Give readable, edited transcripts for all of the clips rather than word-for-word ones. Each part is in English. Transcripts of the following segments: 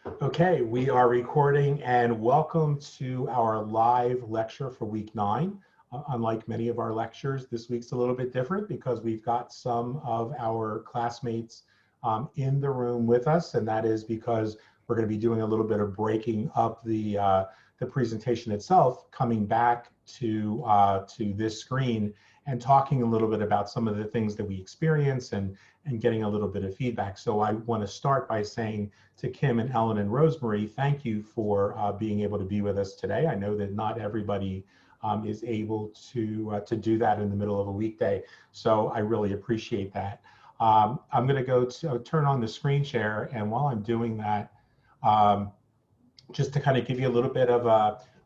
Okay, we are recording and welcome to our live lecture for week 9. Unlike many of our lectures, this week's a little bit different because we've got some of our classmates in the room with us, and that is because we're going to be doing a little bit of breaking up the presentation itself, coming back to this screen and talking a little bit about some of the things that we experience and getting a little bit of feedback. So I want to start by saying to Kim and Ellen and Rosemary, thank you for being able to be with us today. I know that not everybody is able to do that in the middle of a weekday, so I really appreciate that. I'm going to go to turn on the screen share, and while I'm doing that, um, just to kind of give you a little bit of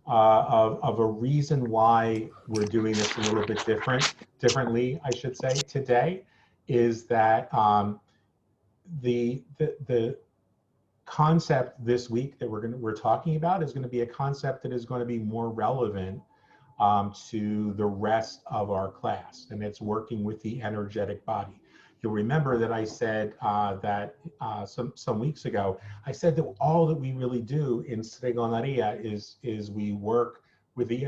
a reason why we're doing this a little bit differently, I should say, today, is that the concept this week that we're talking about is going to be a concept that is going to be more relevant to the rest of our class, and it's working with the energetic body. You'll remember that I said that some weeks ago, I said that all that we really do in Stregoneria is we work with the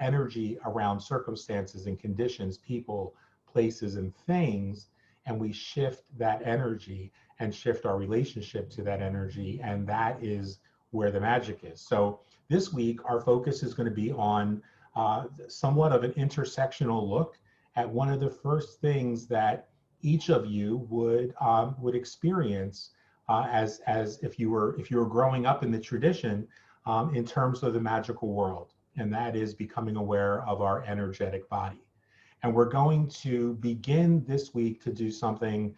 energy around circumstances and conditions, people, places, and things, and we shift that energy and shift our relationship to that energy, and that is where the magic is. So this week, our focus is going to be on somewhat of an intersectional look at one of the first things that each of you would experience as if you were growing up in the tradition in terms of the magical world, and that is becoming aware of our energetic body. And we're going to begin this week to do something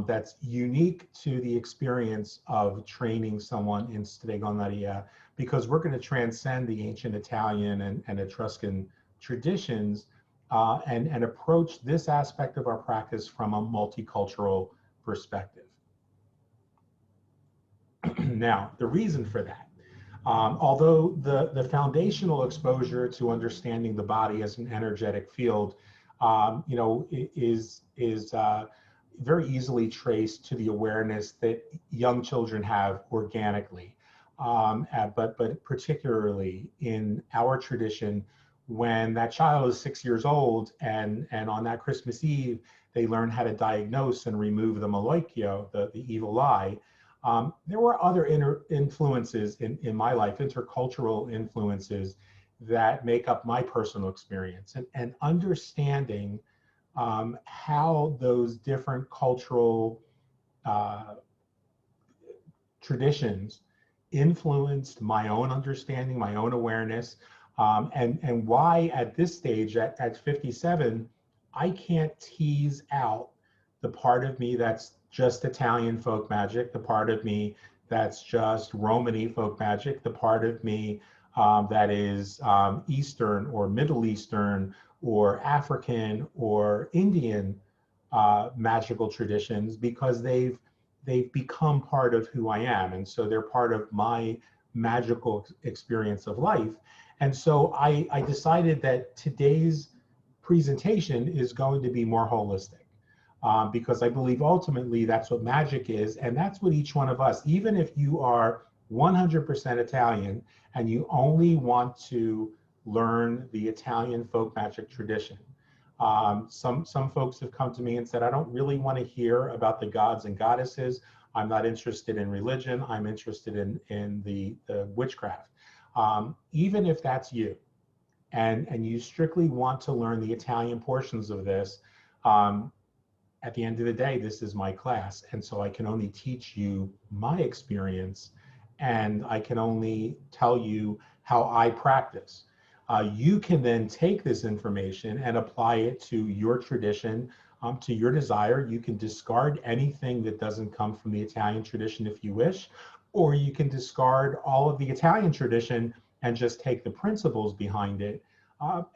that's unique to the experience of training someone in Stregoneria, because we're going to transcend the ancient Italian and Etruscan traditions and approach this aspect of our practice from a multicultural perspective. Now, the reason for that, although the foundational exposure to understanding the body as an energetic field, is very easily traced to the awareness that young children have organically, but particularly in our tradition, when that child is 6 years old and on that Christmas Eve, they learn how to diagnose and remove the maloikyo, the evil eye. There were other influences in my life, intercultural influences that make up my personal experience, and understanding how those different cultural traditions influenced my own understanding, my own awareness, and why at this stage, at 57, I can't tease out the part of me that's just Italian folk magic, the part of me that's just Romany folk magic, the part of me that is Eastern or Middle Eastern or African or Indian magical traditions, because they've become part of who I am. And so they're part of my magical experience of life. And so I decided that today's presentation is going to be more holistic, because I believe ultimately that's what magic is. And that's what each one of us, even if you are 100% Italian and you only want to learn the Italian folk magic tradition. Some folks have come to me and said, I don't really want to hear about the gods and goddesses. I'm not interested in religion. I'm interested in the witchcraft. Even if that's you, and you strictly want to learn the Italian portions of this, at the end of the day, this is my class. And so I can only teach you my experience, and I can only tell you how I practice. You can then take this information and apply it to your tradition, to your desire. You can discard anything that doesn't come from the Italian tradition if you wish, or you can discard all of the Italian tradition and just take the principles behind it,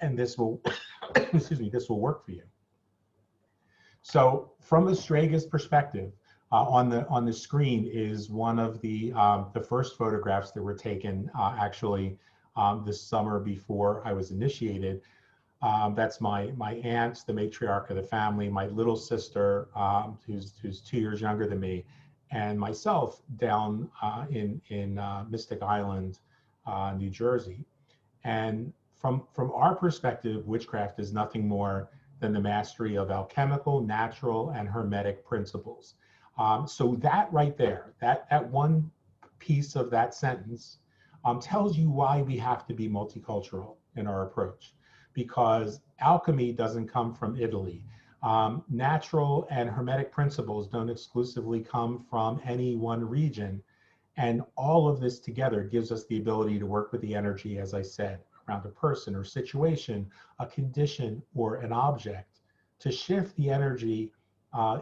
and this will, excuse me, this will work for you. So from a Strega's perspective, on the screen is one of the first photographs that were taken actually this summer before I was initiated. That's my aunt, the matriarch of the family, my little sister, who's 2 years younger than me, and myself down in Mystic Island, New Jersey. And from our perspective, witchcraft is nothing more than the mastery of alchemical, natural, and hermetic principles. So that right there, that one piece of that sentence tells you why we have to be multicultural in our approach, because alchemy doesn't come from Italy. Natural and hermetic principles don't exclusively come from any one region. And all of this together gives us the ability to work with the energy, as I said, around a person or situation, a condition or an object, to shift the energy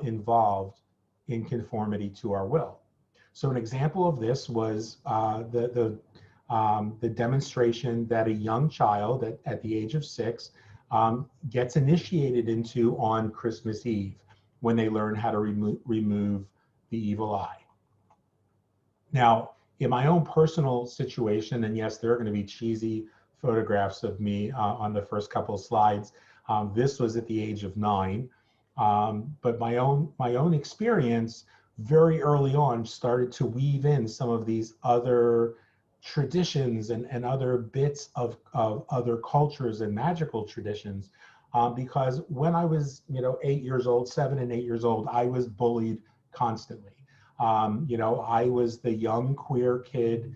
involved in conformity to our will. So an example of this was the demonstration that a young child at the age of 6 gets initiated into on Christmas Eve, when they learn how to remove the evil eye. Now, in my own personal situation, and yes, there are going to be cheesy photographs of me on the first couple of slides. This was at the age of 9, but my own experience very early on started to weave in some of these other traditions and other bits of other cultures and magical traditions, because when I was 8 years old, 7 and 8 years old, I was bullied constantly. I was the young queer kid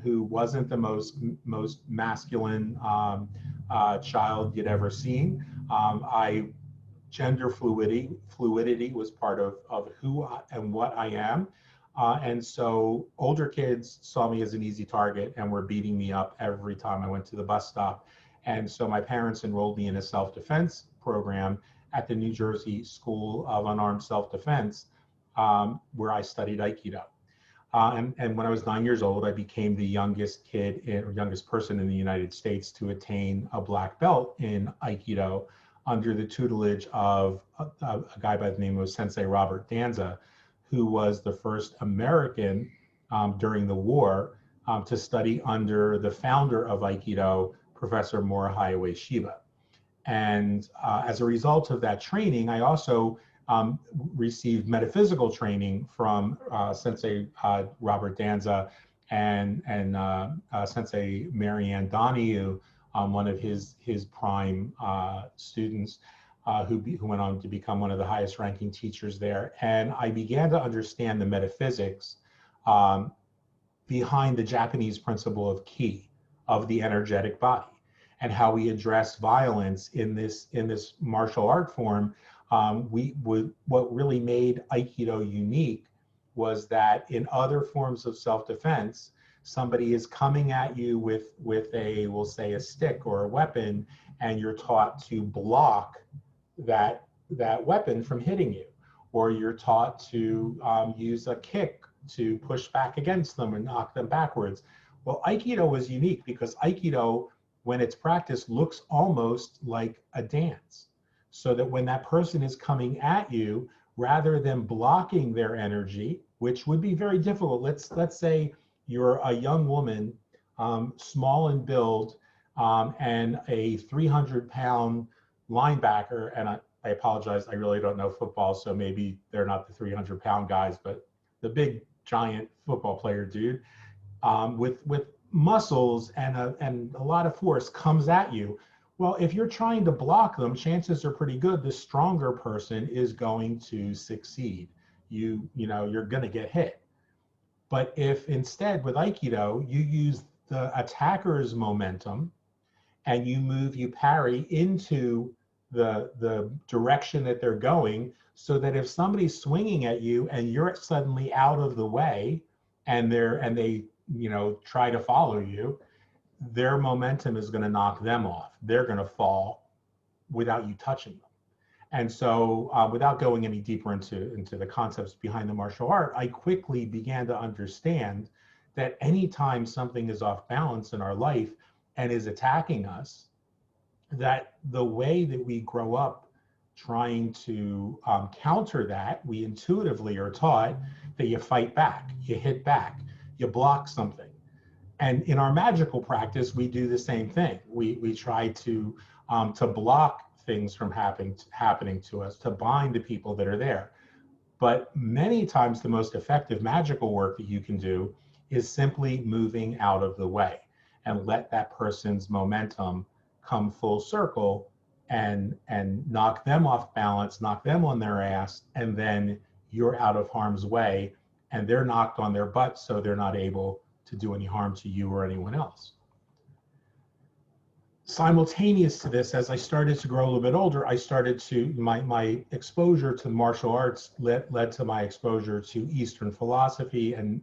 who wasn't the most masculine child you'd ever seen. Gender fluidity was part of who and what I am. And so older kids saw me as an easy target and were beating me up every time I went to the bus stop. And so my parents enrolled me in a self-defense program at the New Jersey School of Unarmed Self-Defense, where I studied Aikido. And when I was 9 years old, I became the youngest person in the United States to attain a black belt in Aikido, under the tutelage of a guy by the name of Sensei Robert Danza, who was the first American during the war to study under the founder of Aikido, Professor Morihei Ueshiba. And as a result of that training, I also received metaphysical training from Sensei Robert Danza and Sensei Marianne Donahue, one of his prime students, who went on to become one of the highest ranking teachers there. And I began to understand the metaphysics behind the Japanese principle of ki, of the energetic body, and how we address violence in this martial art form. What really made Aikido unique was that in other forms of self-defense, somebody is coming at you with we'll say a stick or a weapon, and you're taught to block that weapon from hitting you, or you're taught to use a kick to push back against them and knock them backwards. Well, Aikido was unique because Aikido, when it's practiced, looks almost like a dance. So that when that person is coming at you, rather than blocking their energy, which would be very difficult, let's say you're a young woman, small in build, and a 300-pound linebacker, and I apologize, I really don't know football, so maybe they're not the 300-pound guys, but the big giant football player dude with muscles and a lot of force comes at you. Well, if you're trying to block them, chances are pretty good the stronger person is going to succeed. You're going to get hit. But if instead with Aikido, you use the attacker's momentum and you parry into the direction that they're going, so that if somebody's swinging at you and you're suddenly out of the way and they try to follow you, their momentum is going to knock them off. They're going to fall without you touching them. And so without going any deeper into the concepts behind the martial art, I quickly began to understand that anytime something is off balance in our life and is attacking us, that the way that we grow up trying to counter that, we intuitively are taught that you fight back, you hit back, you block something. And in our magical practice, we do the same thing. We try to block things from happening to us, to bind the people that are there. But many times the most effective magical work that you can do is simply moving out of the way and let that person's momentum come full circle and knock them off balance, knock them on their ass, and then you're out of harm's way and they're knocked on their butt so they're not able to do any harm to you or anyone else. Simultaneous to this, as I started to grow a little bit older, I started to, my exposure to martial arts led to my exposure to Eastern philosophy, and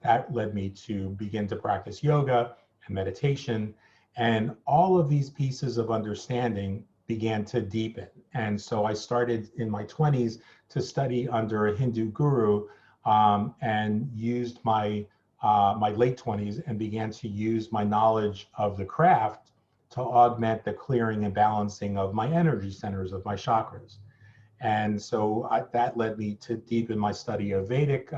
that led me to begin to practice yoga and meditation. And all of these pieces of understanding began to deepen. And so I started in my 20s to study under a Hindu guru, and used my late 20s and began to use my knowledge of the craft to augment the clearing and balancing of my energy centers, of my chakras. And so that led me to deepen my study of Vedic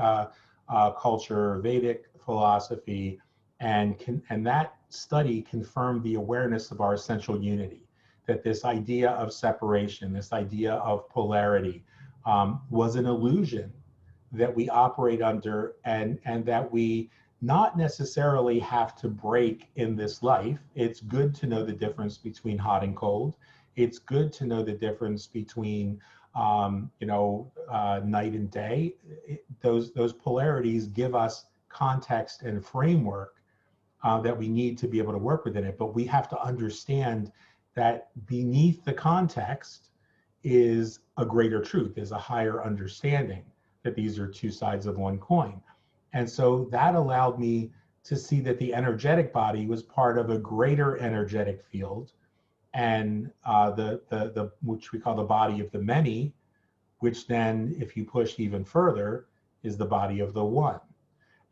culture, Vedic philosophy, and that study confirmed the awareness of our essential unity, that this idea of separation, this idea of polarity, was an illusion that we operate under, and that we not necessarily have to break in this life. It's good to know the difference between hot and cold. It's good to know the difference between night and day. Those polarities give us context and framework that we need to be able to work within it. But we have to understand that beneath the context is a greater truth, is a higher understanding that these are two sides of one coin. And so that allowed me to see that the energetic body was part of a greater energetic field, and the which we call the body of the many, which then, if you push even further, is the body of the one.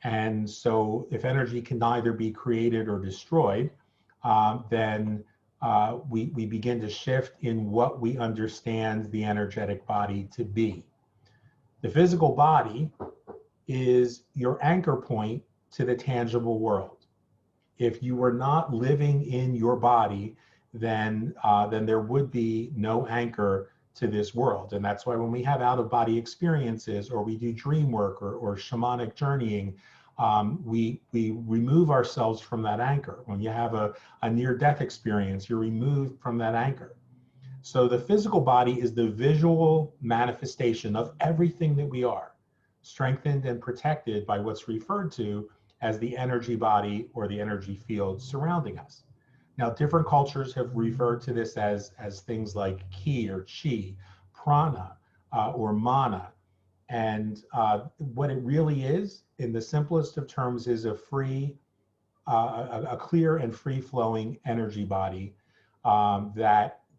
And so if energy can neither be created or destroyed, then we begin to shift in what we understand the energetic body to be. The physical body is your anchor point to the tangible world. If you were not living in your body, then there would be no anchor to this world. And that's why when we have out-of-body experiences, or we do dream work or shamanic journeying, we remove ourselves from that anchor. When you have a near-death experience, you're removed from that anchor. So the physical body is the visual manifestation of everything that we are, strengthened and protected by what's referred to as the energy body or the energy field surrounding us. Now, different cultures have referred to this as things like ki or chi, prana, or mana. And what it really is, in the simplest of terms, is a clear and free-flowing energy body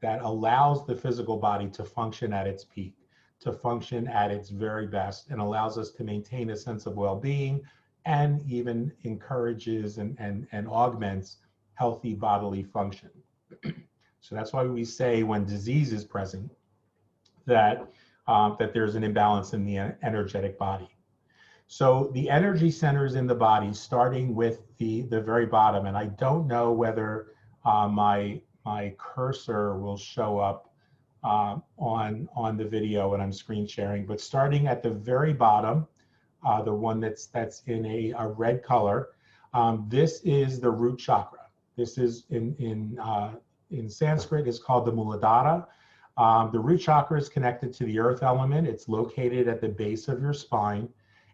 that allows the physical body to function at its peak, to function at its very best, and allows us to maintain a sense of well-being, and even encourages and augments healthy bodily function. So that's why we say when disease is present that there's an imbalance in the energetic body. So the energy centers in the body, starting with the very bottom, and I don't know whether my cursor will show up on the video when I'm screen sharing, but starting at the very bottom, the one that's in a red color, this is the root chakra. This is in Sanskrit is called the Muladhara. The root chakra is connected to the earth element. It's located at the base of your spine,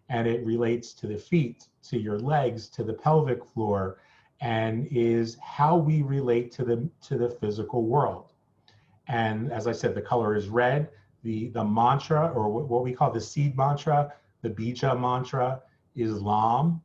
and it relates to the feet, to your legs, to the pelvic floor, and is how we relate to the physical world. And as I said, the color is red. The mantra, or what we call the seed mantra, the bija mantra, is Lam.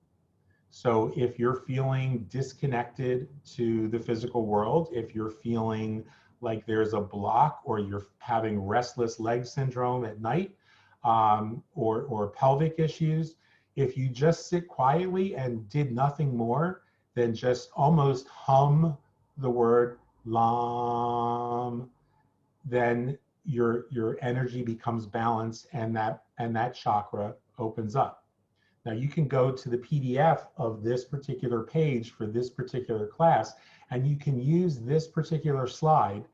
So if you're feeling disconnected to the physical world, if you're feeling like there's a block, or you're having restless leg syndrome at night, or pelvic issues, if you just sit quietly and did nothing more than just almost hum the word Lam, then your energy becomes balanced, and that chakra opens up. Now you can go to the PDF of this particular page for this particular class, and you can use this particular slide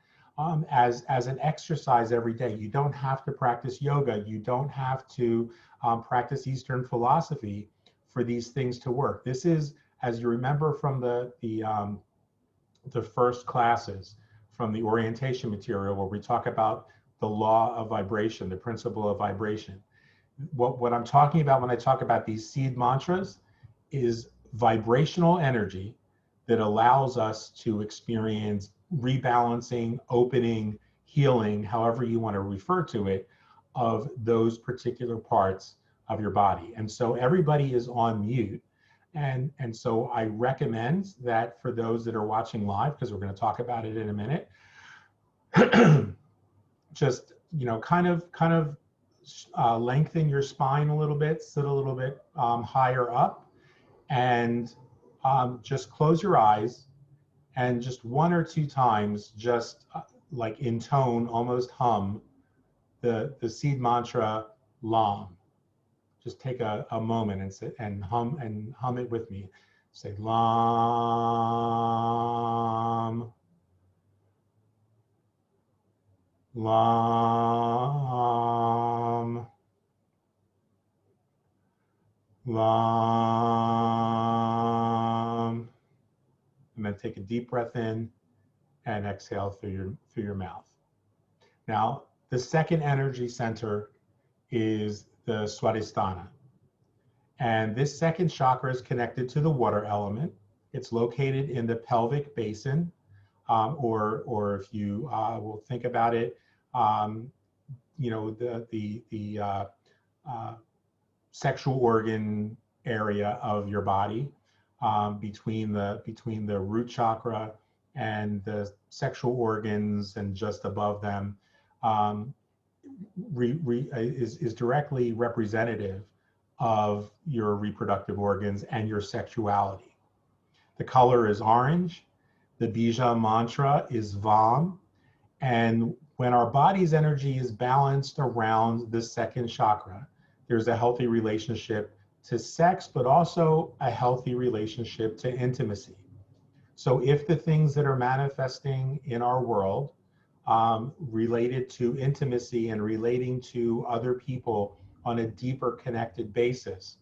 as an exercise every day. You don't have to practice yoga. You don't have to practice Eastern philosophy for these things to work. This is, as you remember from the first classes, from the orientation material where we talk about the law of vibration, the principle of vibration. What I'm talking about when I talk about these seed mantras is vibrational energy that allows us to experience rebalancing, opening, healing, however you want to refer to it, of those particular parts of your body. And so everybody is on mute. And so I recommend that for those that are watching live, because we're going to talk about it in a minute, just, kind of lengthen your spine a little bit, sit a little bit higher up, and just close your eyes, and just 1 or 2 times, just like in tone, almost hum the seed mantra LAM. Just take a moment and sit and hum it with me. Say LAM, LAM, LAM. And then take a deep breath in and exhale through your mouth. Now, the second energy center is the Swadhisthana. And this second chakra is connected to the water element. It's located in the pelvic basin, or if you will think about it, the sexual organ area of your body, between the root chakra and the sexual organs, and just above them, is directly representative of your reproductive organs and your sexuality. The color is orange. The Bija mantra is Vam. And when our body's energy is balanced around the second chakra, there's a healthy relationship to sex, but also a healthy relationship to intimacy. So if the things that are manifesting in our world related to intimacy and relating to other people on a deeper connected basis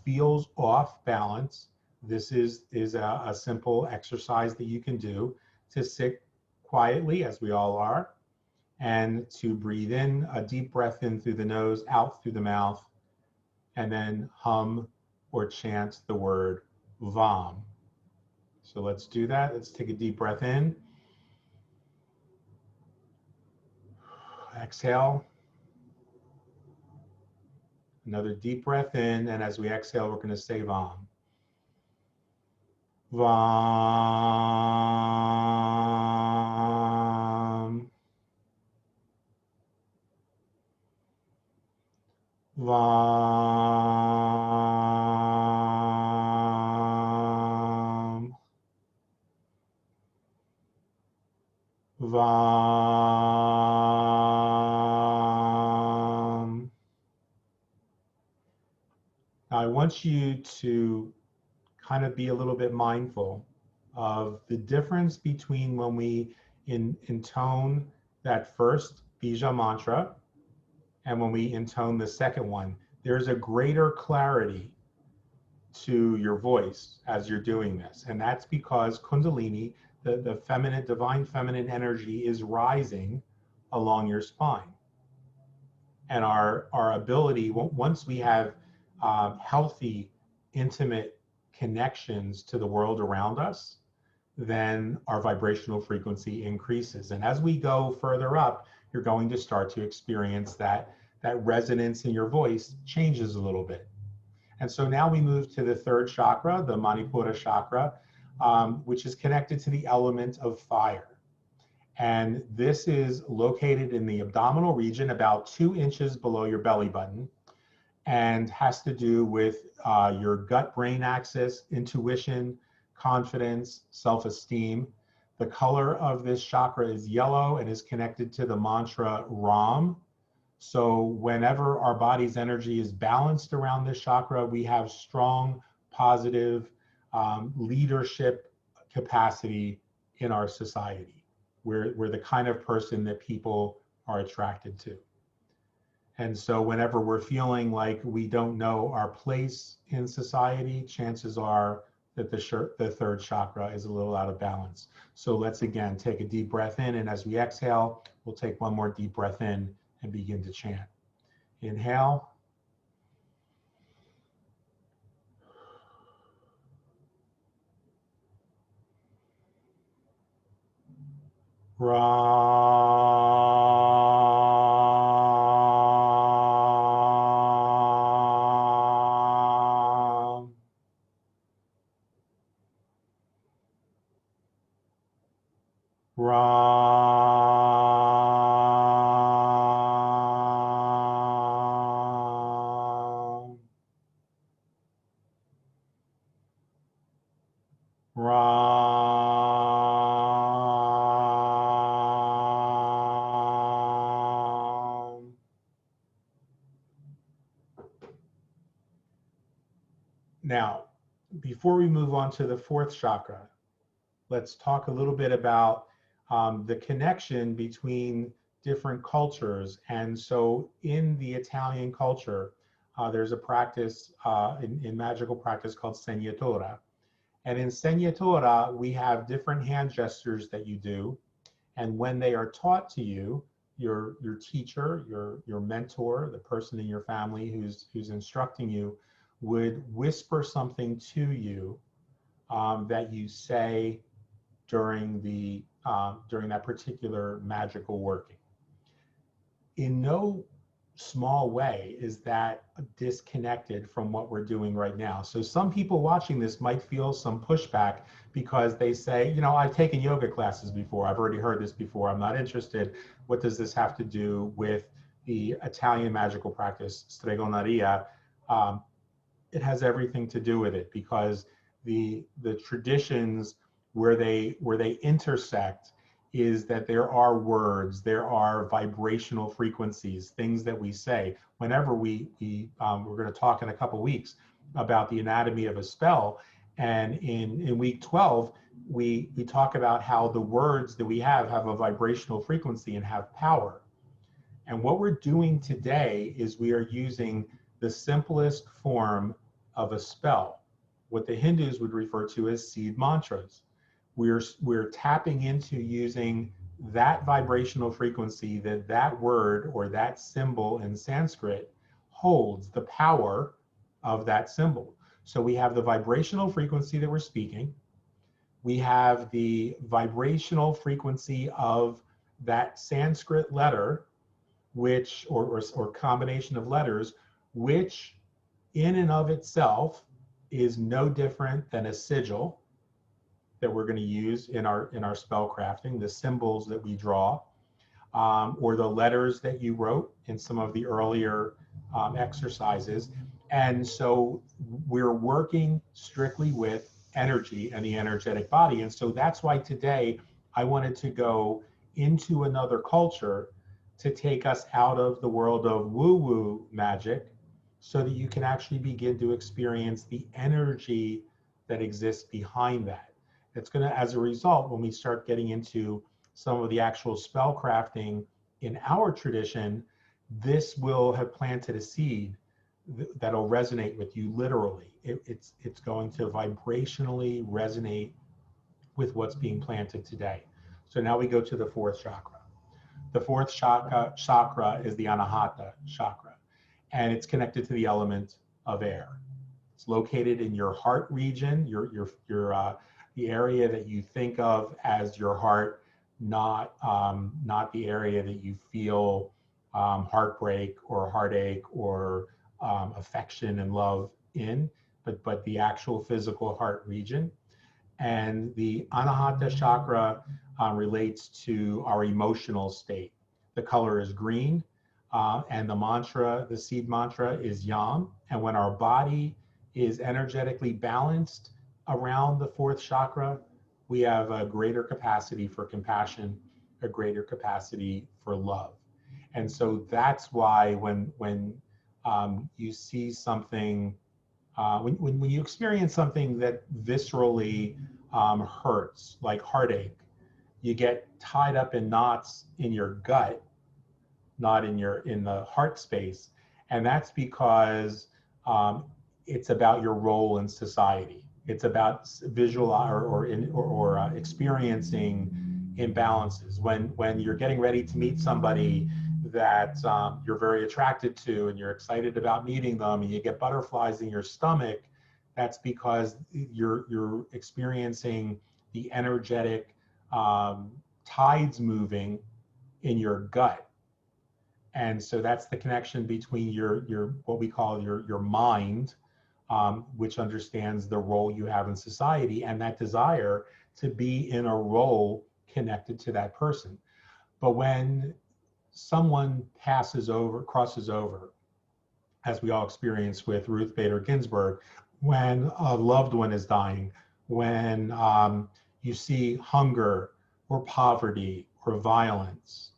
feels off balance, this is a simple exercise that you can do to sit quietly, as we all are, and to breathe in a deep breath in through the nose, out through the mouth, and then hum or chant the word Vam. So let's do that. Let's take a deep breath in. Exhale. Another deep breath in, and as we exhale, we're going to say Vam. Vam. Vam. Vam. Now I want you to kind of be a little bit mindful of the difference between when we intone that first Bija mantra and when we intone the second one. There's a greater clarity to your voice as you're doing this. And that's because Kundalini, the feminine, divine feminine energy, is rising along your spine. And our ability, once we have healthy, intimate connections to the world around us, then our vibrational frequency increases. And as we go further up, you're going to start to experience that resonance in your voice changes a little bit. And so now we move to the third chakra, the Manipura chakra, which is connected to the element of fire. And this is located in the abdominal region, about 2 inches below your belly button, and has to do with your gut-brain axis, intuition, confidence, self-esteem. The color of this chakra is yellow and is connected to the mantra Ram. So whenever our body's energy is balanced around this chakra, we have strong, positive leadership capacity in our society. We're the kind of person that people are attracted to. And so whenever we're feeling like we don't know our place in society, chances are that the third chakra is a little out of balance. So let's again take a deep breath in, and as we exhale, we'll take one more deep breath in and begin to chant. Inhale. Ram. Ram. Ram. Now, before we move on to the fourth chakra, let's talk a little bit about the connection between different cultures. And so in the Italian culture, there's a practice in magical practice called segnatura. And in segnatura, we have different hand gestures that you do. And when they are taught to you, your teacher, your mentor, the person in your family who's instructing you, would whisper something to you that you say during that particular magical working. In no small way is that disconnected from what we're doing right now. So some people watching this might feel some pushback because they say, you know, I've taken yoga classes before, I've already heard this before, I'm not interested. What does this have to do with the Italian magical practice, stregoneria? It has everything to do with it, because the traditions where they intersect is that there are words, there are vibrational frequencies, things that we say. Whenever we're going to talk in a couple weeks about the anatomy of a spell, and in week 12 we talk about how the words that we have a vibrational frequency and have power. And what we're doing today is we are using the simplest form of a spell, what the Hindus would refer to as seed mantras. We're tapping into using that vibrational frequency that word or that symbol in Sanskrit holds, the power of that symbol. So we have the vibrational frequency that we're speaking. We have the vibrational frequency of that Sanskrit letter, which or combination of letters, which in and of itself is no different than a sigil that we're going to use in our spell crafting, the symbols that we draw, or the letters that you wrote in some of the earlier exercises. And so we're working strictly with energy and the energetic body. And so that's why today I wanted to go into another culture to take us out of the world of woo-woo magic, so that you can actually begin to experience the energy that exists behind that. It's going to, as a result, when we start getting into some of the actual spell crafting in our tradition, this will have planted a seed that'll resonate with you literally. It's going to vibrationally resonate with what's being planted today. So now we go to the fourth chakra. The fourth chakra is the Anahata chakra, and it's connected to the element of air. It's located in your heart region, the area that you think of as your heart, not the area that you feel heartbreak or heartache or affection and love in, but the actual physical heart region. And the Anahata chakra relates to our emotional state. The color is green, and the mantra, the seed mantra, is Yam. And when our body is energetically balanced around the fourth chakra, we have a greater capacity for compassion, a greater capacity for love. And so that's why when you see something, when you experience something that viscerally hurts, like heartache, you get tied up in knots in your gut, not in the heart space. And that's because it's about your role in society. It's about visual or experiencing imbalances. When you're getting ready to meet somebody that you're very attracted to and you're excited about meeting them and you get butterflies in your stomach, that's because you're experiencing the energetic tides moving in your gut. And so that's the connection between your what we call your mind, which understands the role you have in society, and that desire to be in a role connected to that person. But when someone crosses over, as we all experience with Ruth Bader Ginsburg, when a loved one is dying, when you see hunger or poverty or violence,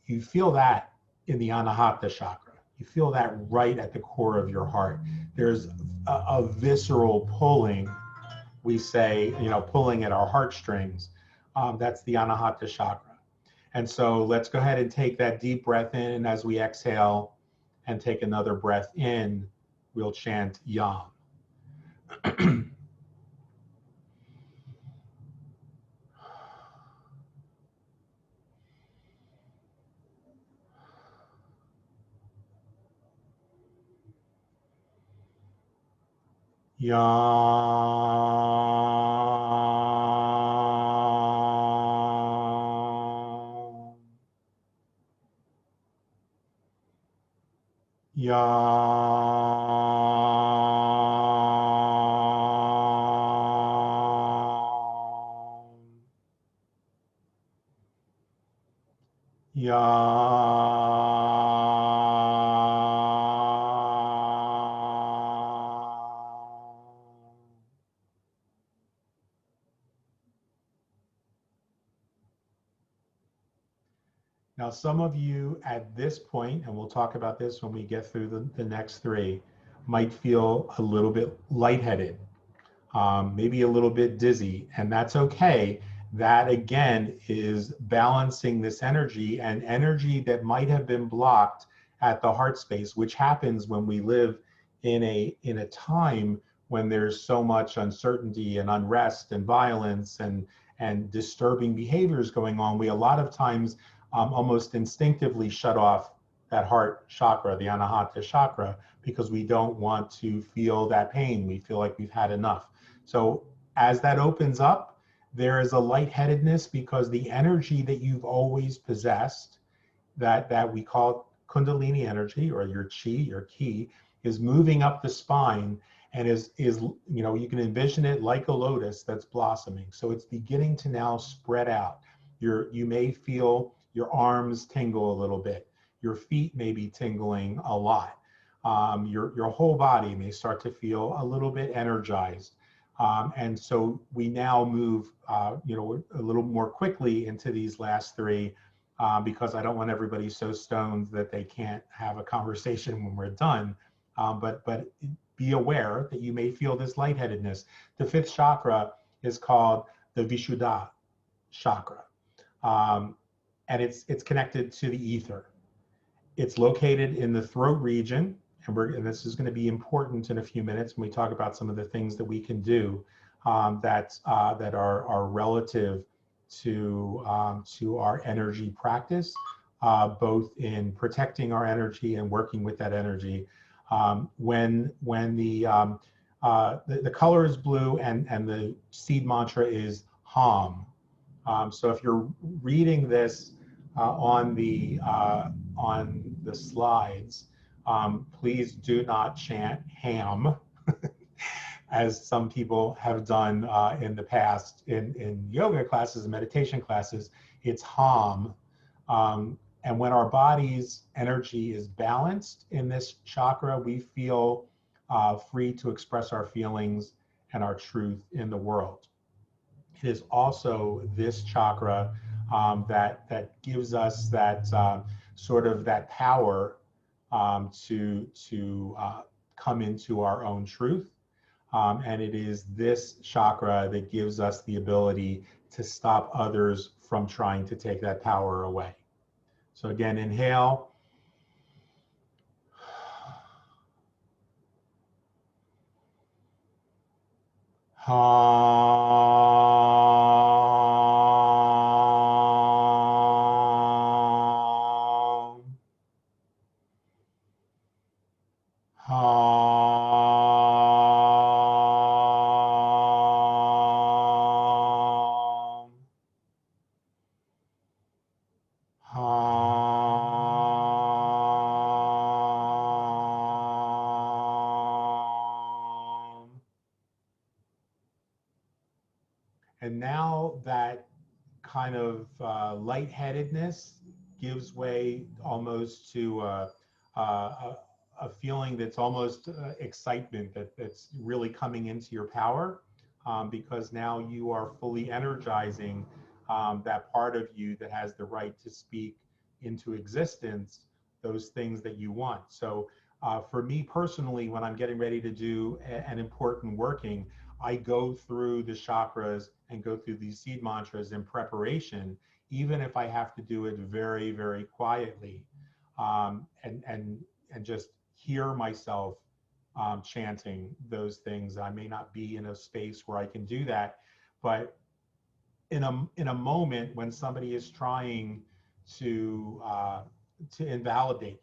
you feel that in the Anahata chakra. You feel that right at the core of your heart. There's a visceral pulling, we say, pulling at our heartstrings. That's the Anahata chakra. And so let's go ahead and take that deep breath in. And as we exhale and take another breath in, we'll chant Yam. Yam. Yam. Now, some of you at this point, and we'll talk about this when we get through the next three, might feel a little bit lightheaded, maybe a little bit dizzy, and that's okay. That again is balancing this energy, and energy that might have been blocked at the heart space, which happens when we live in a time when there's so much uncertainty and unrest and violence and disturbing behaviors going on. We a lot of times almost instinctively shut off that heart chakra, the Anahata chakra, because we don't want to feel that pain. We feel like we've had enough. So as that opens up, there is a lightheadedness because the energy that you've always possessed, that we call Kundalini energy, or your chi, your ki, is moving up the spine and is you can envision it like a lotus that's blossoming. So it's beginning to now spread out. You may feel your arms tingle a little bit. Your feet may be tingling a lot. Your whole body may start to feel a little bit energized. And so we now move, a little more quickly into these last three, because I don't want everybody so stoned that they can't have a conversation when we're done. But be aware that you may feel this lightheadedness. The fifth chakra is called the Vishuddha chakra. And it's connected to the ether. It's located in the throat region, and this is going to be important in a few minutes when we talk about some of the things that we can do that are relative to our energy practice, both in protecting our energy and working with that energy. When the color is blue and the seed mantra is Ham. So if you're reading this on the slides, please do not chant ham, as some people have done in the past in yoga classes and meditation classes. It's Ham. And when our body's energy is balanced in this chakra, we feel free to express our feelings and our truth in the world. It is also this chakra that gives us that sort of that power to come into our own truth. And it is this chakra that gives us the ability to stop others from trying to take that power away. So again, inhale. And now that kind of lightheadedness gives way almost to a feeling that's almost excitement, that's really coming into your power, because now you are fully energizing that part of you that has the right to speak into existence those things that you want. So for me personally, when I'm getting ready to do an important working, I go through the chakras and go through these seed mantras in preparation, even if I have to do it very, very quietly, and just hear myself chanting those things. I may not be in a space where I can do that, but in a moment when somebody is trying to invalidate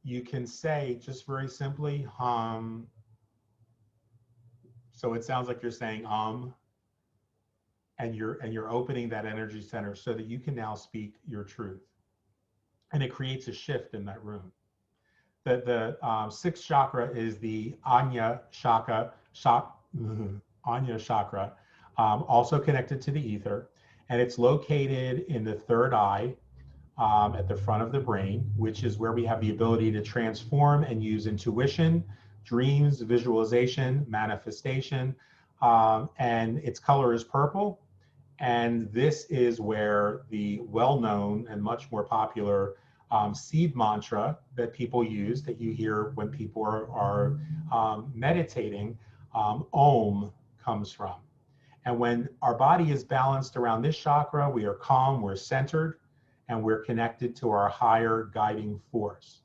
you, you can say just very simply hum. So it sounds like you're saying and you're opening that energy center so that you can now speak your truth, and it creates a shift in that room. The sixth chakra is the Anya chakra, Anya chakra, also connected to the ether, and it's located in the third eye, at the front of the brain, which is where we have the ability to transform and use intuition, dreams, visualization, manifestation, and its color is purple. And this is where the well-known and much more popular seed mantra that people use, that you hear when people are meditating, Om, comes from. And when our body is balanced around this chakra, we are calm, we're centered, and we're connected to our higher guiding force.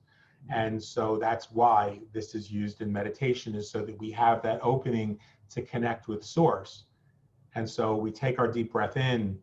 And so that's why this is used in meditation, is so that we have that opening to connect with source. And so we take our deep breath in.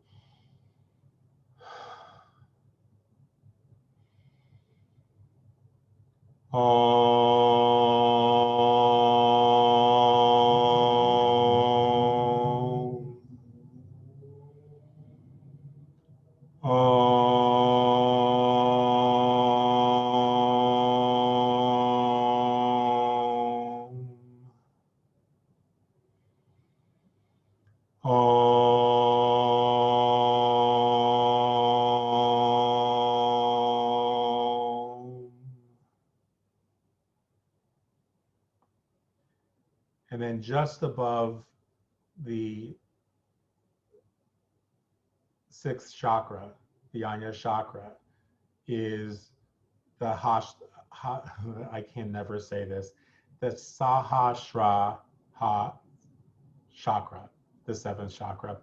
And then just above the sixth chakra, the Anya chakra, is the I can never say this, the Sahasrara chakra, the seventh chakra.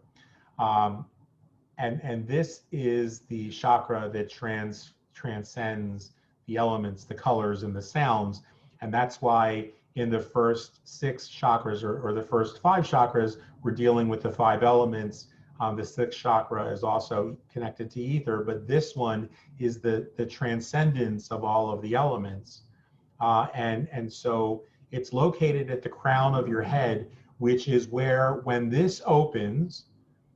And this is the chakra that transcends the elements, the colors, and the sounds. And that's why in the first six chakras, or the first five chakras, we're dealing with the five elements. The sixth chakra is also connected to ether, but this one is the transcendence of all of the elements. And so it's located at the crown of your head, which is where, when this opens,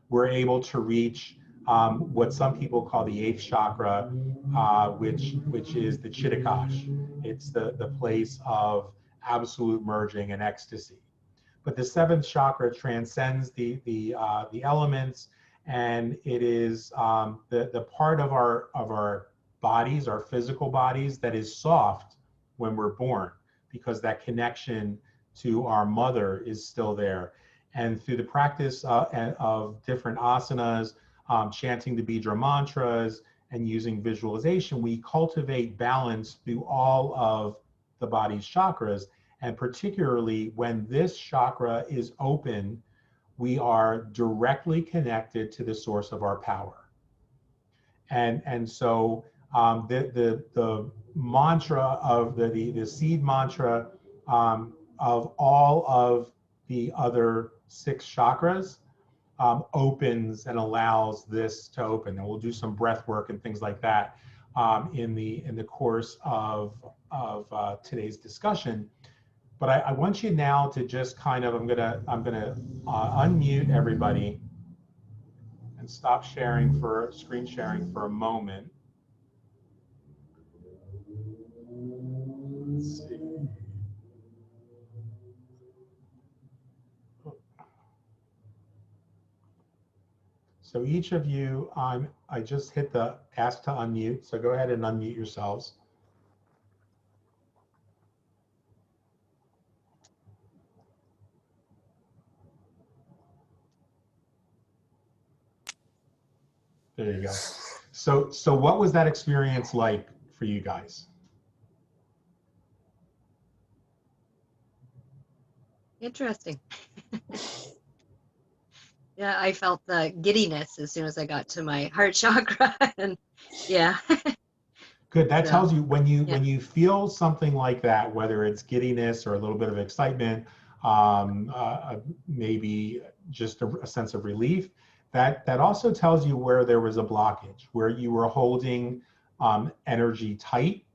we're able to reach what some people call the eighth chakra, which is the Chittakash. It's the place of absolute merging and ecstasy. But the seventh chakra transcends the elements, and it is the part of our bodies, our physical bodies, that is soft when we're born, because that connection to our mother is still there. And through the practice of different asanas, chanting the Bidra mantras, and using visualization, we cultivate balance through all of the body's chakras. And particularly when this chakra is open, we are directly connected to the source of our power. And so the mantra of the seed mantra of all of the other 6 chakras opens and allows this to open. And we'll do some breath work and things like that in the course of today's discussion. But I want you now to just kind of, I'm gonna unmute everybody and stop screen sharing for a moment. Let's see. So each of you, I just hit the ask to unmute. So go ahead and unmute yourselves. There you go. So what was that experience like for you guys? Interesting. Yeah, I felt the giddiness as soon as I got to my heart chakra, and yeah. Good. That So, tells you when yeah. you feel something like that, whether it's giddiness or a little bit of excitement, maybe just a sense of relief. That also tells you where there was a blockage, where you were holding energy tight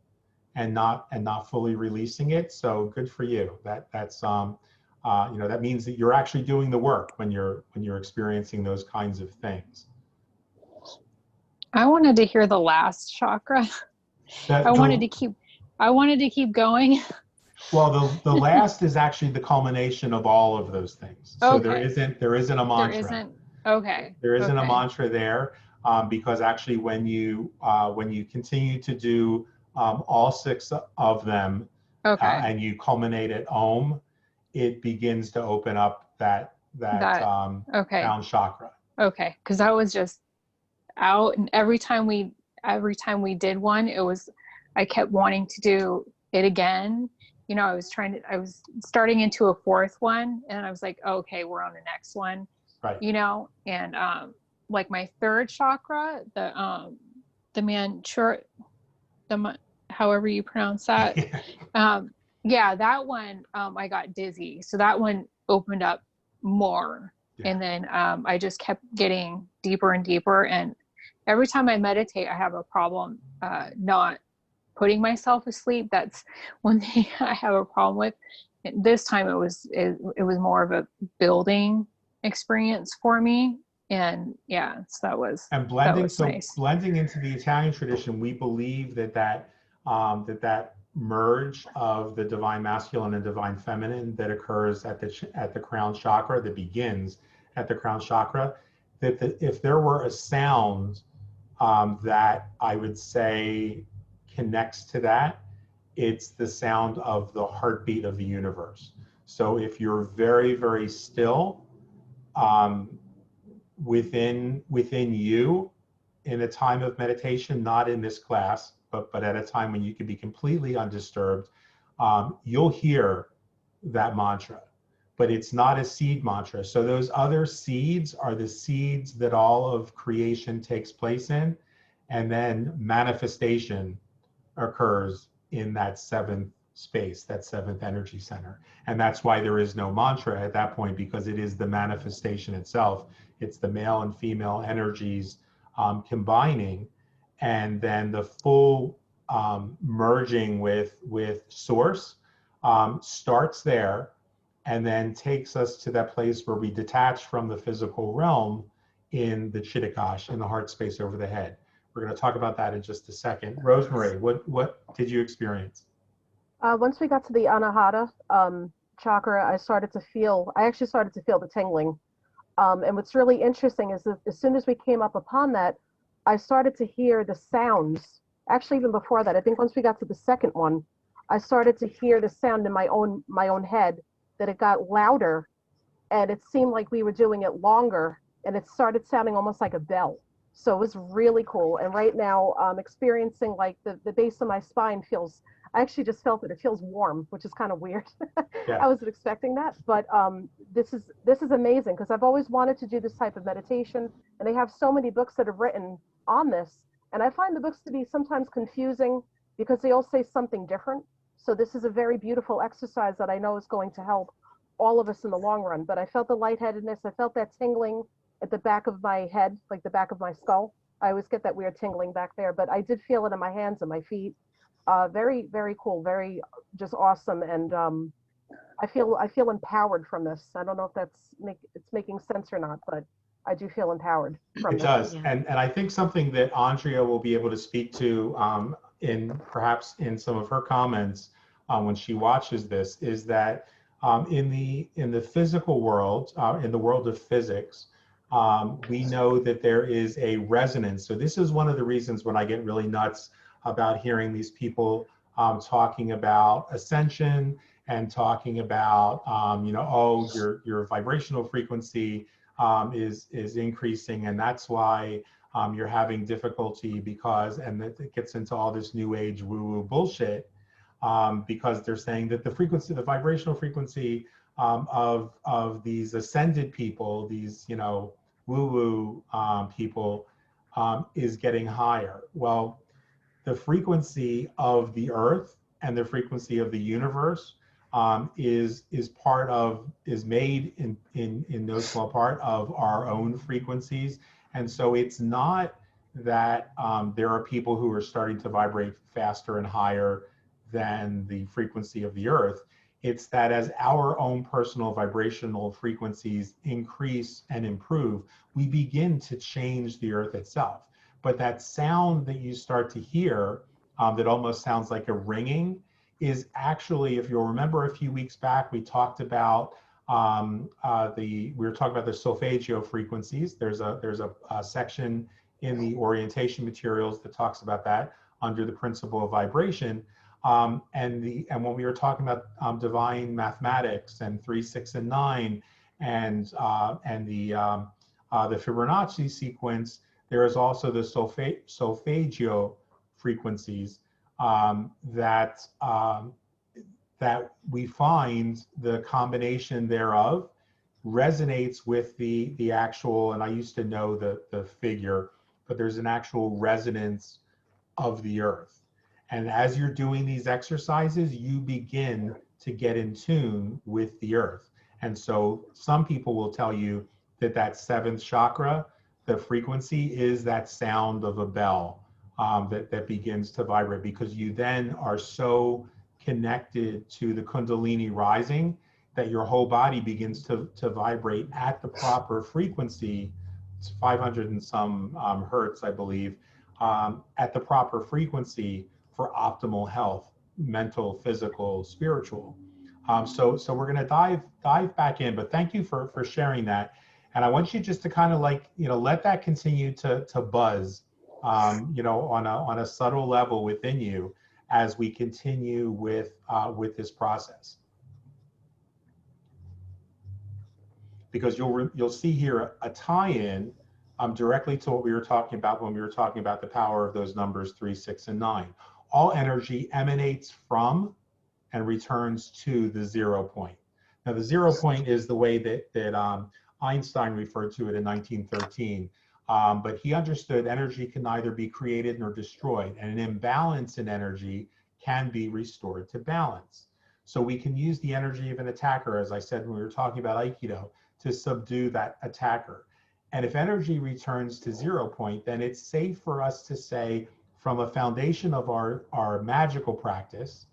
and not fully releasing it. So good for you. That's you know, that means that you're actually doing the work when you're experiencing those kinds of things. I wanted to hear the last chakra. I wanted to keep going. Well, the last is actually the culmination of all of those things. So Okay. there isn't a mantra. There isn't. Okay. There isn't a Okay. mantra there because actually when you continue to do all 6 of them Okay. and you culminate at Om, it begins to open up that Okay. crown chakra. Okay. Because I was just out, and every time we did one, I kept wanting to do it again. You know, I was starting into a 4th one, and I was like, oh, okay, we're on the next one. Right. You know, and like my 3rd chakra, however you pronounce that. Yeah, that one, I got dizzy. So that one opened up more. Yeah. And then I just kept getting deeper and deeper. And every time I meditate, I have a problem not putting myself asleep. That's one thing I have a problem with. And this time it was more of a building experience for me. And yeah, so that was nice. Blending into the Italian tradition, we believe that merge of the divine masculine and divine feminine that occurs at the crown chakra, that begins at the crown chakra, if there were a sound that I would say connects to that, it's the sound of the heartbeat of the universe. So if you're very, very still within you in a time of meditation, not in this class, but at a time when you can be completely undisturbed, you'll hear that mantra, but it's not a seed mantra. So those other seeds are the seeds that all of creation takes place in, and then manifestation occurs in that 7th space, that 7th energy center. And that's why there is no mantra at that point, because it is the manifestation itself. It's the male and female energies combining, and then the full merging with source starts there, and then takes us to that place where we detach from the physical realm in the Chittakash, in the heart space over the head. We're going to talk about that in just a second. Rosemary, what did you experience? Once we got to the Anahata chakra, I actually started to feel the tingling. And what's really interesting is that as soon as we came up upon that, I started to hear the sounds. Actually, even before that, I think once we got to the 2nd one, I started to hear the sound in my own head, that it got louder, and it seemed like we were doing it longer, and it started sounding almost like a bell. So it was really cool. And right now I'm experiencing like the base of my spine feels I actually just felt it. It feels warm, which is kind of weird. Yeah. I wasn't expecting that, but this is amazing because I've always wanted to do this type of meditation, and they have so many books that are written on this, and I find the books to be sometimes confusing because they all say something different. So this is a very beautiful exercise that I know is going to help all of us in the long run. But I felt the lightheadedness. I felt that tingling at the back of my head, like the back of my skull. I always get that weird tingling back there, but I did feel it in my hands and my feet. Very, very cool, very just awesome. And I feel empowered from this. I don't know if it's making sense or not, but I do feel empowered from It this. does. Yeah. And I think something that Andrea will be able to speak to perhaps in some of her comments when she watches this is that in the physical world, in the world of physics, we know that there is a resonance. So this is one of the reasons when I get really nuts about hearing these people talking about ascension and talking about, oh, your vibrational frequency is increasing, and that's why you're having difficulty because, and it gets into all this new age woo-woo bullshit, because they're saying that the frequency, the vibrational frequency of these ascended people, these, woo-woo people, is getting higher. Well, the frequency of the earth and the frequency of the universe is made in no small part of our own frequencies. And so it's not that there are people who are starting to vibrate faster and higher than the frequency of the earth. It's that as our own personal vibrational frequencies increase and improve, we begin to change the earth itself. But that sound that you start to hear that almost sounds like a ringing is actually, if you'll remember a few weeks back, we talked about we were talking about the solfeggio frequencies. There's a section in the orientation materials that talks about that under the principle of vibration. And when we were talking about divine mathematics and 3, 6, and 9, and the Fibonacci sequence, there is also the solfeggio frequencies that we find the combination thereof resonates with the actual, and I used to know the figure, but there's an actual resonance of the earth. And as you're doing these exercises, you begin to get in tune with the earth. And so some people will tell you that seventh chakra, the frequency is that sound of a bell that begins to vibrate, because you then are so connected to the Kundalini rising that your whole body begins to vibrate at the proper frequency. It's 500 and some hertz, I believe, at the proper frequency for optimal health, mental, physical, spiritual. So we're going to dive back in, but thank you for sharing that. And I want you just to kind of let that continue to buzz, on a subtle level within you as we continue with this process. Because you'll see here a tie-in directly to what we were talking about when we were talking about the power of those numbers 3, 6, and 9. All energy emanates from and returns to the 0 point. Now, the 0 point is the way that Einstein referred to it in 1913. But he understood energy can neither be created nor destroyed, and an imbalance in energy can be restored to balance. So we can use the energy of an attacker, as I said when we were talking about Aikido, to subdue that attacker. And if energy returns to 0 point, then it's safe for us to say, from a foundation of our magical practice,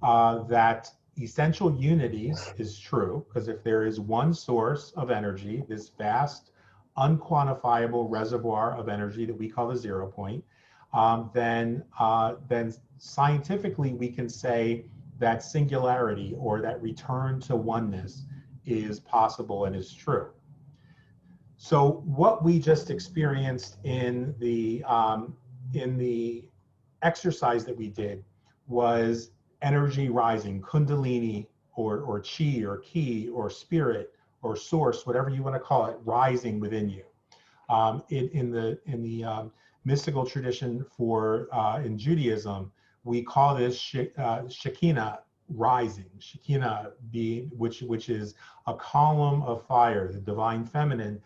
that essential unity is true, because if there is one source of energy, this vast, unquantifiable reservoir of energy that we call the 0 point, then scientifically we can say that singularity or that return to oneness is possible and is true. So what we just experienced in the exercise that we did was energy rising, kundalini or chi or ki or spirit or source, whatever you want to call it, rising within you. In the mystical tradition in Judaism, we call this Shekinah rising, Shekinah being, which is a column of fire, the divine feminine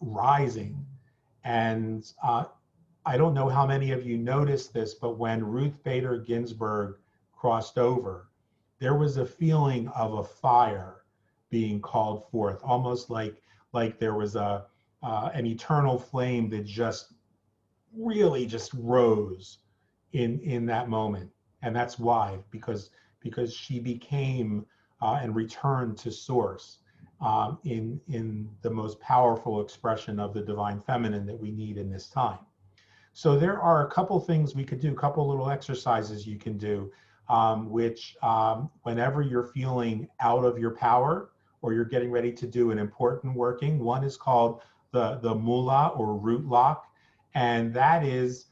rising. And I don't know how many of you noticed this, but when Ruth Bader Ginsburg crossed over, there was a feeling of a fire being called forth, almost like there was an eternal flame that just really just rose in that moment. And that's why, because she became and returned to source in the most powerful expression of the divine feminine that we need in this time. So there are a couple things we could do, a couple little exercises you can do, which whenever you're feeling out of your power or you're getting ready to do an important working, one is called the Mula or root lock, and that is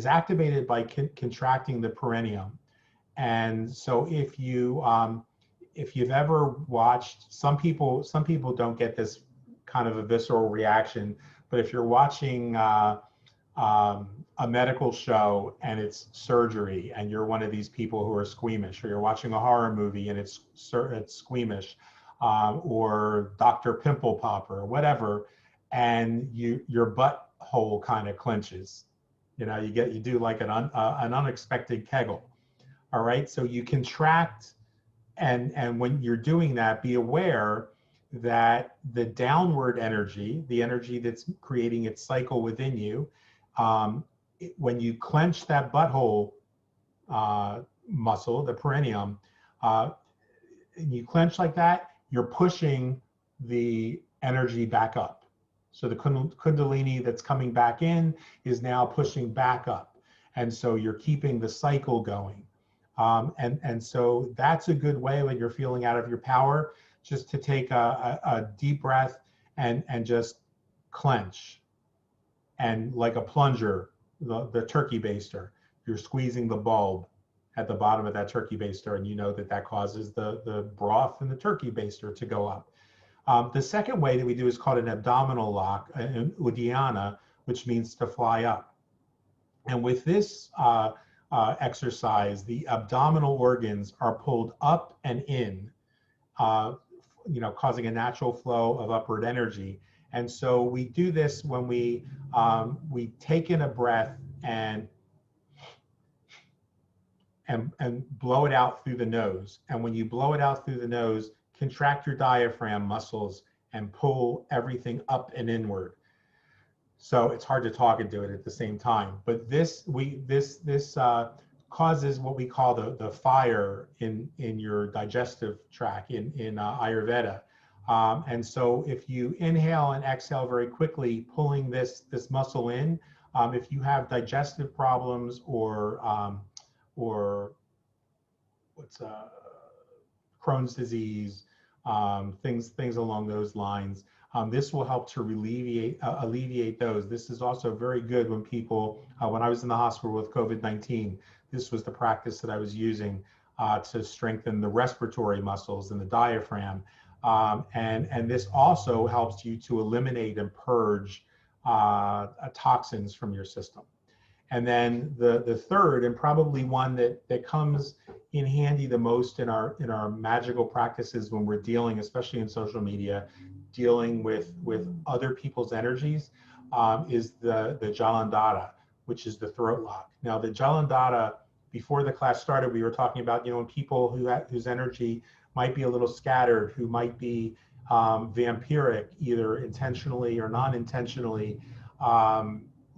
activated by contracting the perineum. And so if you've ever watched, some people don't get this kind of a visceral reaction, but if you're watching a medical show and it's surgery and you're one of these people who are squeamish, or you're watching a horror movie and it's squeamish, or Dr. Pimple Popper or whatever, and your butthole kind of clenches, you do like an unexpected Kegel. All right, so you contract, and when you're doing that, be aware that the downward energy, the energy that's creating its cycle within you, when you clench that butthole muscle, the perineum, and you clench like that, you're pushing the energy back up. So the Kundalini that's coming back in is now pushing back up. And so you're keeping the cycle going. And so that's a good way when you're feeling out of your power, just to take a deep breath and just clench. And like a plunger, the turkey baster, you're squeezing the bulb at the bottom of that turkey baster, and you know that causes the broth in the turkey baster to go up. The second way that we do is called an abdominal lock, an Uddiyana, which means to fly up. And with this exercise, the abdominal organs are pulled up and in, causing a natural flow of upward energy. And so we do this when we take in a breath and blow it out through the nose. And when you blow it out through the nose, contract your diaphragm muscles and pull everything up and inward. So it's hard to talk and do it at the same time. But this causes what we call the fire in your digestive tract in Ayurveda. And so if you inhale and exhale very quickly, pulling this muscle in, if you have digestive problems or Crohn's disease, things along those lines, this will help to alleviate those. This is also very good when people, when I was in the hospital with COVID-19, this was the practice that I was using to strengthen the respiratory muscles and the diaphragm. And this also helps you to eliminate and purge toxins from your system. And then the third, and probably one that comes in handy the most in our magical practices when we're dealing, especially in social media, dealing with other people's energies, is the Jalandhara, which is the throat lock. Now the Jalandhara, before the class started, we were talking about, when people whose energy might be a little scattered, who might be vampiric, either intentionally or non-intentionally,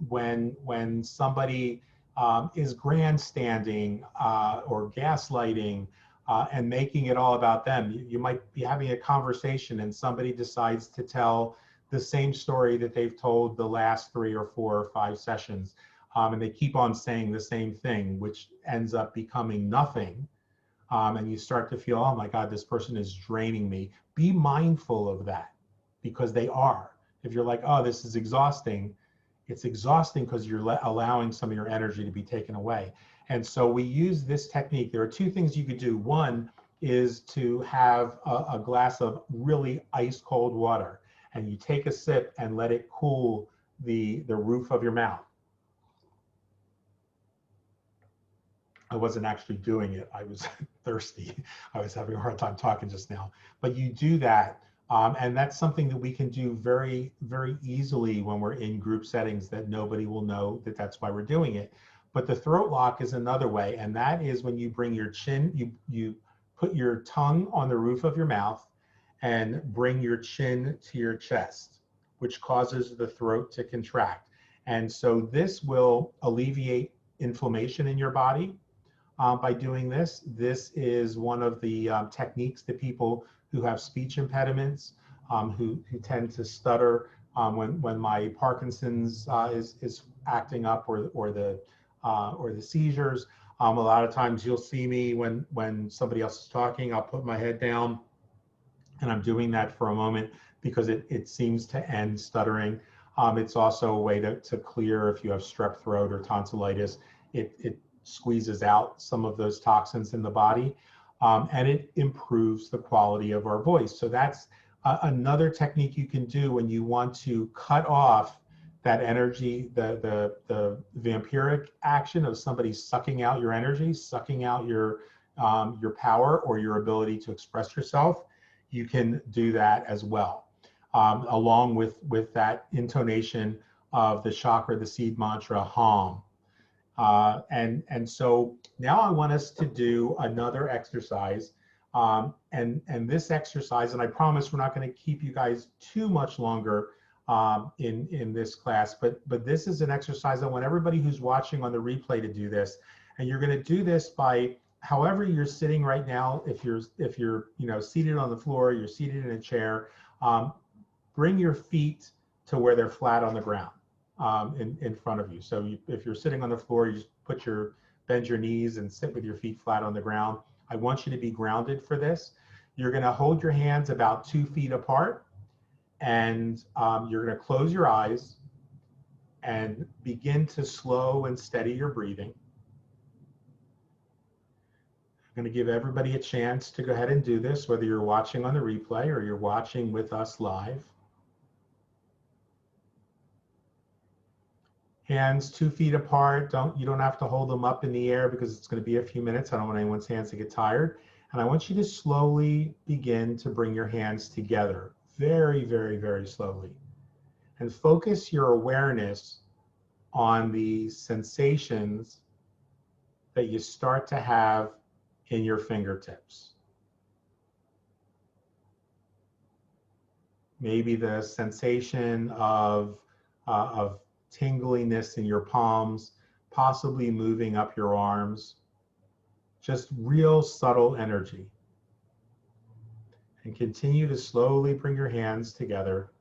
when somebody is grandstanding or gaslighting and making it all about them. You might be having a conversation and somebody decides to tell the same story that they've told the last 3 or 4 or 5 sessions, and they keep on saying the same thing, which ends up becoming nothing. And you start to feel, oh my God, this person is draining me. Be mindful of that, because they are. If you're like, oh, this is exhausting, it's exhausting because you're allowing some of your energy to be taken away. And so we use this technique. There are 2 things you could do. One is to have a glass of really ice cold water, and you take a sip and let it cool the roof of your mouth. I wasn't actually doing it. I was thirsty. I was having a hard time talking just now. But you do that. And that's something that we can do very, very easily when we're in group settings that nobody will know that that's why we're doing it. But the throat lock is another way. And that is when you bring your chin, you put your tongue on the roof of your mouth and bring your chin to your chest, which causes the throat to contract. And so this will alleviate inflammation in your body by doing this. This is one of the techniques that people who have speech impediments, who tend to stutter when my Parkinson's is acting up, or the seizures. A lot of times you'll see me when somebody else is talking, I'll put my head down, and I'm doing that for a moment because it seems to end stuttering. It's also a way to clear if you have strep throat or tonsillitis. It squeezes out some of those toxins in the body. And it improves the quality of our voice. So that's another technique you can do when you want to cut off that energy, the vampiric action of somebody sucking out your energy, sucking out your power or your ability to express yourself. You can do that as well, along with that intonation of the chakra, the seed mantra, Hum. And so now I want us to do another exercise, and this exercise, and I promise we're not going to keep you guys too much longer in this class, but this is an exercise I want everybody who's watching on the replay to do this. And you're going to do this by however you're sitting right now. If you're seated on the floor, you're seated in a chair, bring your feet to where they're flat on the ground. In front of you. So if you're sitting on the floor, you just bend your knees and sit with your feet flat on the ground. I want you to be grounded for this. You're going to hold your hands about 2 feet apart, and you're going to close your eyes and begin to slow and steady your breathing. I'm going to give everybody a chance to go ahead and do this, whether you're watching on the replay or you're watching with us live. Hands 2 feet apart. You don't have to hold them up in the air because it's going to be a few minutes. I don't want anyone's hands to get tired. And I want you to slowly begin to bring your hands together, very, very, very slowly. And focus your awareness on the sensations that you start to have in your fingertips. Maybe the sensation of tingliness in your palms, possibly moving up your arms, just real subtle energy. And continue to slowly bring your hands together.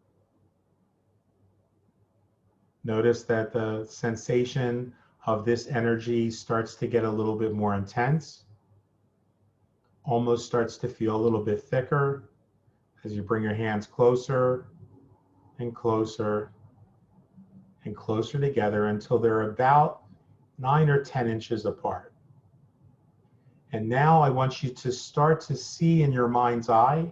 Notice that the sensation of this energy starts to get a little bit more intense, almost starts to feel a little bit thicker as you bring your hands closer and closer and closer together until they're about 9 or 10 inches apart. And now I want you to start to see in your mind's eye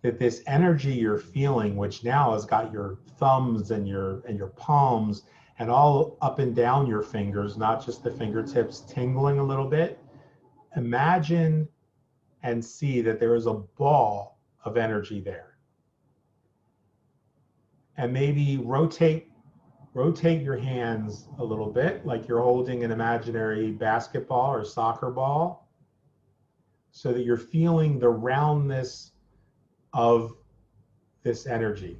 that this energy you're feeling, which now has got your thumbs and your palms and all up and down your fingers, not just the fingertips, tingling a little bit. Imagine and see that there is a ball of energy there. And maybe rotate your hands a little bit, like you're holding an imaginary basketball or soccer ball, so that you're feeling the roundness of this energy.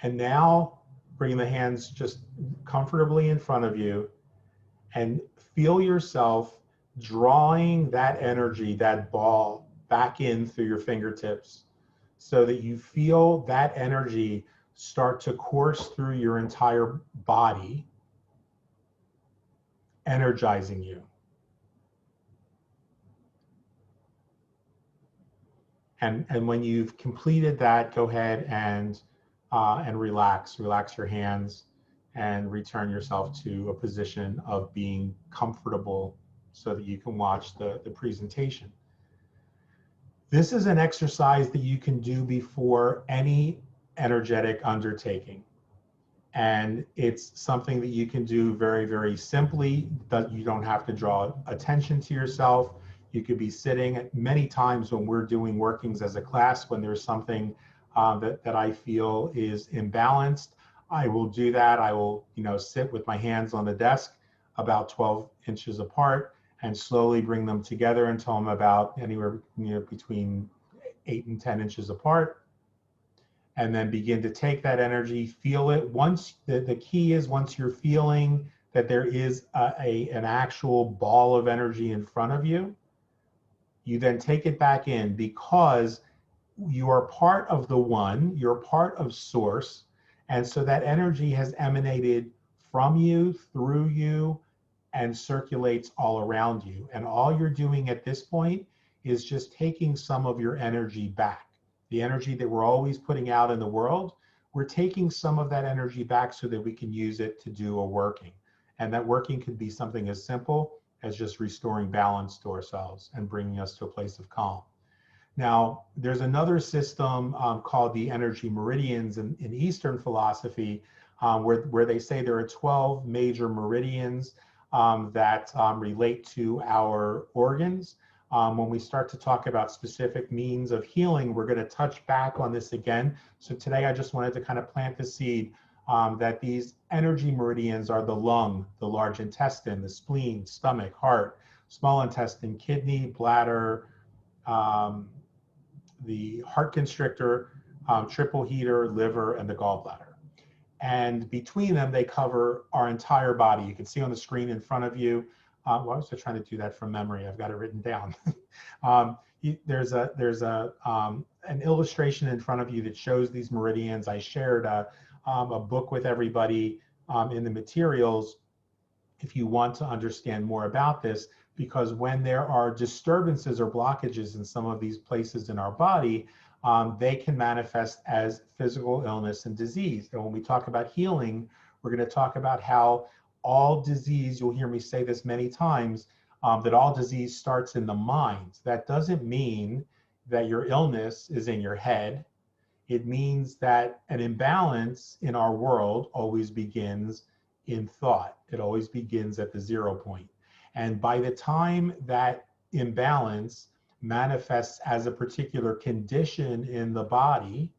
And now bring the hands just comfortably in front of you and feel yourself drawing that energy, that ball, back in through your fingertips, so that you feel that energy start to course through your entire body, energizing you. And when you've completed that, go ahead and relax your hands and return yourself to a position of being comfortable so that you can watch the presentation. This is an exercise that you can do before any energetic undertaking. And it's something that you can do very, very simply, that you don't have to draw attention to yourself. You could be sitting many times when we're doing workings as a class, when there's something that I feel is imbalanced, I will do that. I will, sit with my hands on the desk about 12 inches apart and slowly bring them together until I'm about anywhere between 8 and 10 inches apart. And then begin to take that energy, feel it. Once the key is, once you're feeling that there is an actual ball of energy in front of you, you then take it back in, because you are part of the one, you're part of source. And so that energy has emanated from you, through you, and circulates all around you. And all you're doing at this point is just taking some of your energy back. The energy that we're always putting out in the world, we're taking some of that energy back so that we can use it to do a working. And that working could be something as simple as just restoring balance to ourselves and bringing us to a place of calm. Now, there's another system called the energy meridians in Eastern philosophy, where they say there are 12 major meridians that relate to our organs. When we start to talk about specific means of healing, we're going to touch back on this again. So today I just wanted to kind of plant the seed that these energy meridians are the lung, the large intestine, the spleen, stomach, heart, small intestine, kidney, bladder, the heart constrictor, triple heater, liver, and the gallbladder. And between them, they cover our entire body. You can see on the screen in front of you. Why was I trying to do that from memory? I've got it written down. There's an illustration in front of you that shows these meridians. I shared a book with everybody in the materials if you want to understand more about this, because when there are disturbances or blockages in some of these places in our body, they can manifest as physical illness and disease. And when we talk about healing, we're going to talk about how all disease, you'll hear me say this many times, that all disease starts in the mind. That doesn't mean that your illness is in your head. It means that an imbalance in our world always begins in thought. It always begins at the 0 point. And by the time that imbalance manifests as a particular condition in the body,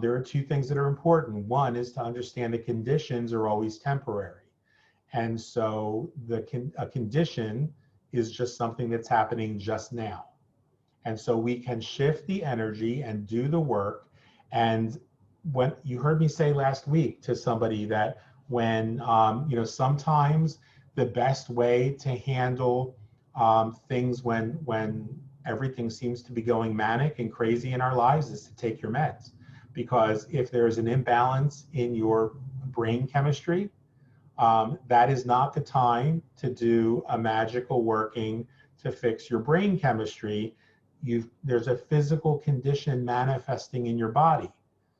there are two things that are important. One is to understand that conditions are always temporary. And so a condition is just something that's happening just now. And so we can shift the energy and do the work. And when you heard me say last week to somebody that when, sometimes the best way to handle things when everything seems to be going manic and crazy in our lives is to take your meds. Because if there's an imbalance in your brain chemistry, that is not the time to do a magical working to fix your brain chemistry. There's a physical condition manifesting in your body.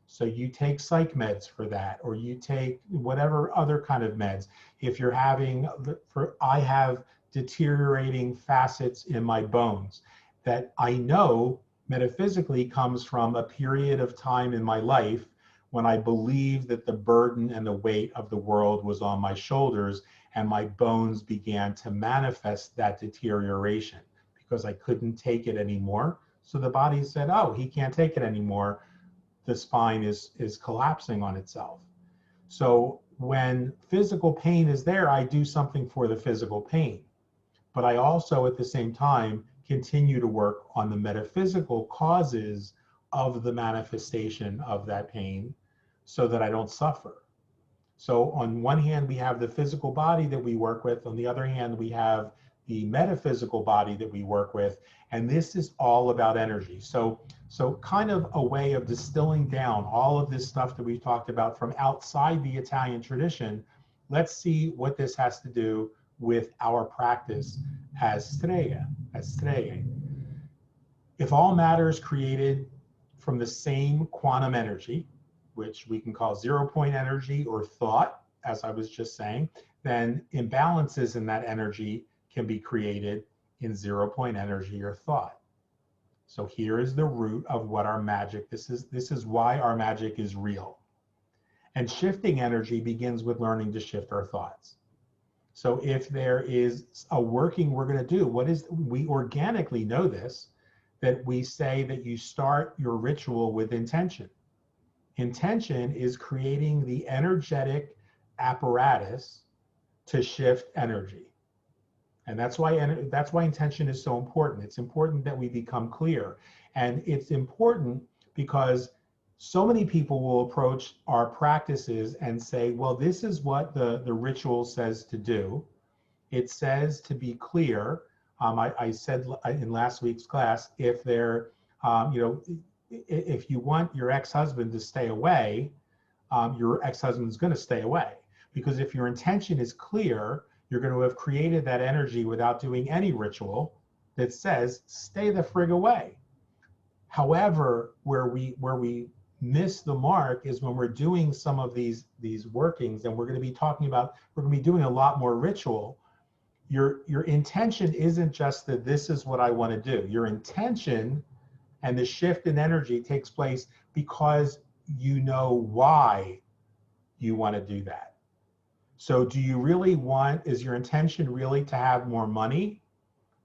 So you take psych meds for that, or you take whatever other kind of meds. If you're I have deteriorating facets in my bones that I know metaphysically comes from a period of time in my life when I believed that the burden and the weight of the world was on my shoulders, and my bones began to manifest that deterioration because I couldn't take it anymore. So the body said, oh, he can't take it anymore. The spine is collapsing on itself. So when physical pain is there, I do something for the physical pain. But I also, at the same time, continue to work on the metaphysical causes of the manifestation of that pain so that I don't suffer. So on one hand, we have the physical body that we work with. On the other hand, we have the metaphysical body that we work with. And this is all about energy. So kind of a way of distilling down all of this stuff that we've talked about from outside the Italian tradition. Let's see what this has to do with our practice as Strega. If all matter is created from the same quantum energy, which we can call 0 point energy or thought, as I was just saying, then imbalances in that energy can be created in 0 point energy or thought. So here is the root of what our magic, this is why our magic is real. And shifting energy begins with learning to shift our thoughts. So if there is a working we're going to do, we organically know this, that we say that you start your ritual with intention. Intention is creating the energetic apparatus to shift energy. And that's why intention is so important. It's important that we become clear. And it's important because so many people will approach our practices and say, well, this is what the ritual says to do. It says to be clear. I said in last week's class, if if you want your ex-husband to stay away, your ex-husband's going to stay away. Because if your intention is clear, you're going to have created that energy without doing any ritual that says, stay the frig away. However, where we miss the mark is when we're doing some of these workings, and we're going to be doing a lot more ritual. Your intention isn't just that this is what I want to do. Your intention and the shift in energy takes place because you know why you want to do that. So is your intention really to have more money?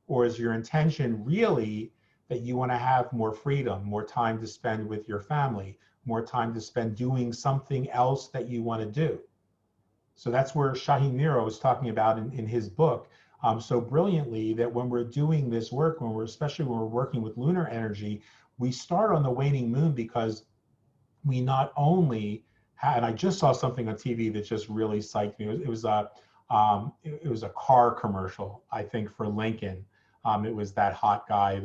Or is your intention really that you want to have more freedom, more time to spend with your family, more time to spend doing something else that you want to do? So that's where Shahin Miro is talking about in his book so brilliantly, that when we're doing this work, especially when we're working with lunar energy, we start on the waning moon because we not only and I just saw something on TV that just really psyched me. It was a car commercial, I think, for Lincoln. It was that hot guy,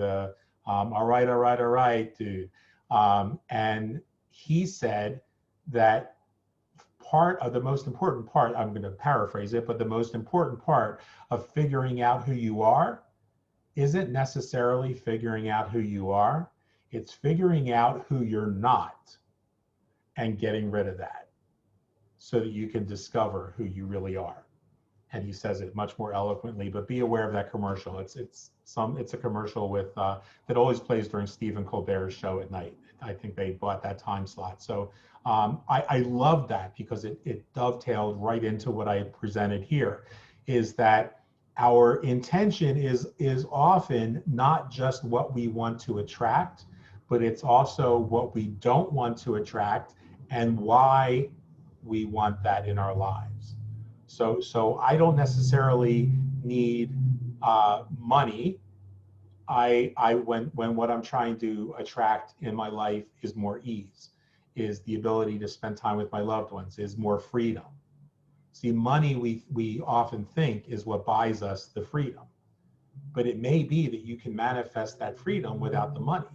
all right, dude. And he said that the most important part, I'm going to paraphrase it, but the most important part of figuring out who you are isn't necessarily figuring out who you are. It's figuring out who you're not and getting rid of that so that you can discover who you really are. And he says it much more eloquently, but be aware of that commercial. It's a commercial with that always plays during Stephen Colbert's show at night. I think they bought that time slot. So I love that because it dovetailed right into what I presented here, is that our intention is often not just what we want to attract, but it's also what we don't want to attract and why we want that in our lives. So I don't necessarily need money. When what I'm trying to attract in my life is more ease, is the ability to spend time with my loved ones, is more freedom. See, money we often think is what buys us the freedom, but it may be that you can manifest that freedom without the money.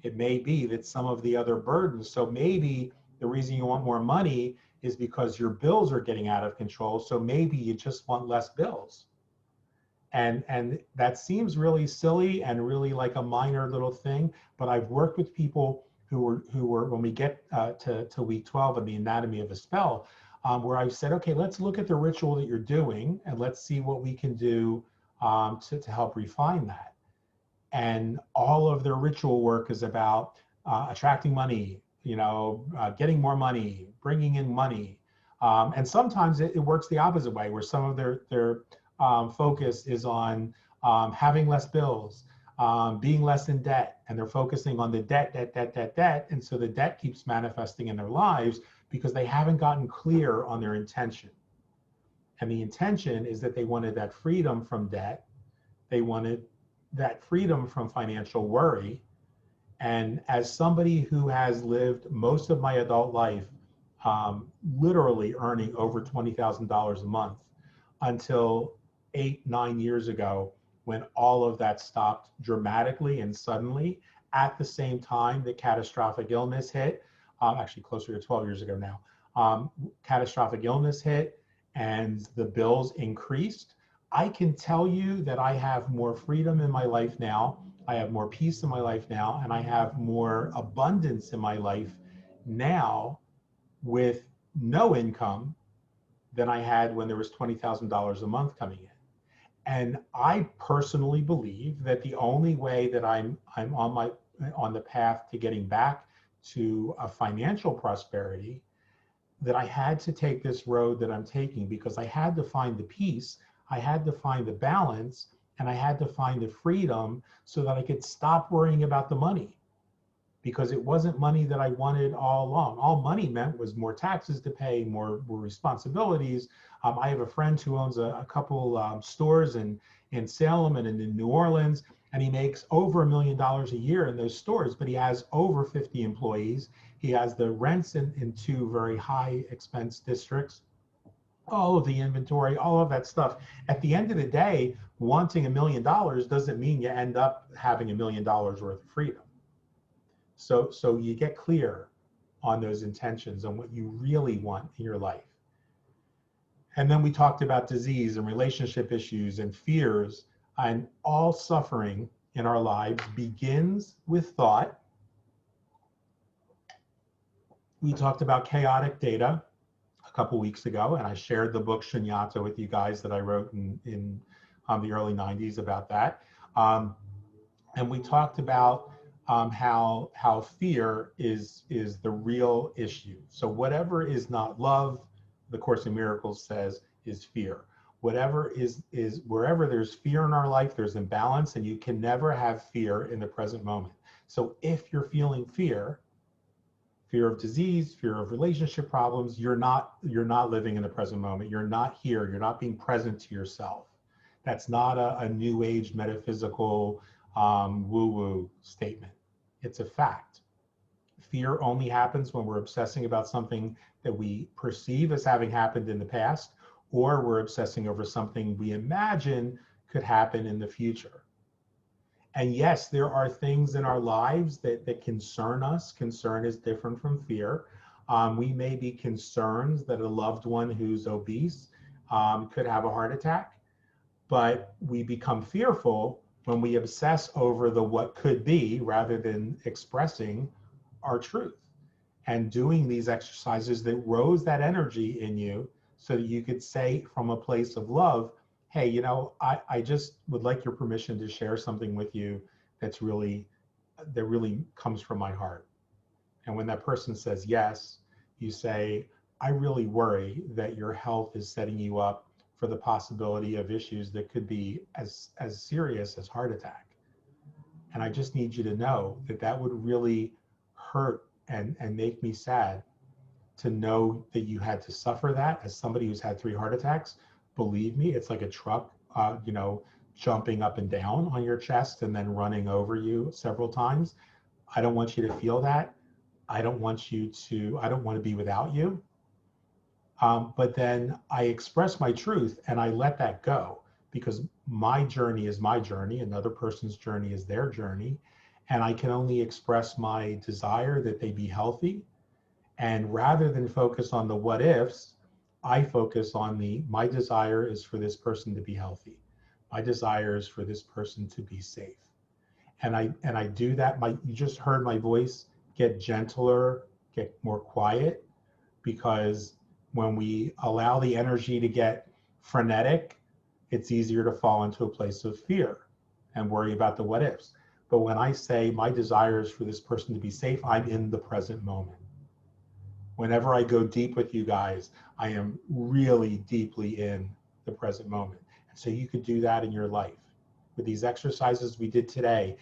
It may be that some of the other burdens, so maybe the reason you want more money is because your bills are getting out of control. So maybe you just want less bills. And that seems really silly and really like a minor little thing, but I've worked with people who were when we get to week 12 of the anatomy of a spell, where I've said, okay, let's look at the ritual that you're doing and let's see what we can do to help refine that. And all of their ritual work is about attracting money, getting more money, bringing in money. And sometimes it works the opposite way, where some of their focus is on having less bills, being less in debt, and they're focusing on the debt. And so the debt keeps manifesting in their lives because they haven't gotten clear on their intention. And the intention is that they wanted that freedom from debt. They wanted that freedom from financial worry. And as somebody who has lived most of my adult life, literally earning over $20,000 a month until 8-9 years ago, when all of that stopped dramatically and suddenly at the same time that catastrophic illness hit, actually closer to 12 years ago now, catastrophic illness hit and the bills increased. I can tell you that I have more freedom in my life now. I have more peace in my life now, and I have more abundance in my life now with no income than I had when there was $20,000 a month coming in. And I personally believe that the only way that I'm on the path to getting back to a financial prosperity that I had to take this road that I'm taking because I had to find the peace, I had to find the balance, and I had to find the freedom so that I could stop worrying about the money, because it wasn't money that I wanted all along. All money meant was more taxes to pay, more responsibilities. I have a friend who owns a couple stores in Salem and in New Orleans, and he makes over $1 million a year in those stores, but he has over 50 employees. He has the rents in two very high expense districts, all of the inventory, all of that stuff. At the end of the day, wanting $1 million doesn't mean you end up having $1 million worth of freedom. So you get clear on those intentions and what you really want in your life. And then we talked about disease and relationship issues and fears, and all suffering in our lives begins with thought. We talked about chaotic data a couple weeks ago, and I shared the book Shunyata with you guys that I wrote in the early 90s about that. And we talked about how fear is the real issue. So whatever is not love, the Course in Miracles says, is fear. Whatever is wherever there's fear in our life, there's imbalance, and you can never have fear in the present moment. So if you're feeling fear of disease, fear of relationship problems, you're not living in the present moment. You're not here. You're not being present to yourself. That's not a new age metaphysical woo-woo statement. It's a fact. Fear only happens when we're obsessing about something that we perceive as having happened in the past, or we're obsessing over something we imagine could happen in the future. And yes, there are things in our lives that concern us. Concern is different from fear. We may be concerned that a loved one who's obese could have a heart attack, but we become fearful when we obsess over the what could be rather than expressing our truth and doing these exercises that rose that energy in you so that you could say from a place of love, hey, you know, I just would like your permission to share something with you that really comes from my heart. And when that person says yes, you say, I really worry that your health is setting you up for the possibility of issues that could be as serious as heart attack. And I just need you to know that would really hurt and make me sad to know that you had to suffer that as somebody who's had 3 heart attacks. Believe me, it's like a truck, jumping up and down on your chest and then running over you several times. I don't want you to feel that. I don't want to be without you. But then I express my truth and I let that go, because my journey is my journey. Another person's journey is their journey. And I can only express my desire that they be healthy. And rather than focus on the what ifs, I focus on my desire is for this person to be healthy. My desire is for this person to be safe. And I do that. You just heard my voice get gentler, get more quiet, because when we allow the energy to get frenetic, it's easier to fall into a place of fear and worry about the what ifs. But when I say my desire is for this person to be safe, I'm in the present moment. Whenever I go deep with you guys, I am really deeply in the present moment. And so you could do that in your life. With these exercises we did today,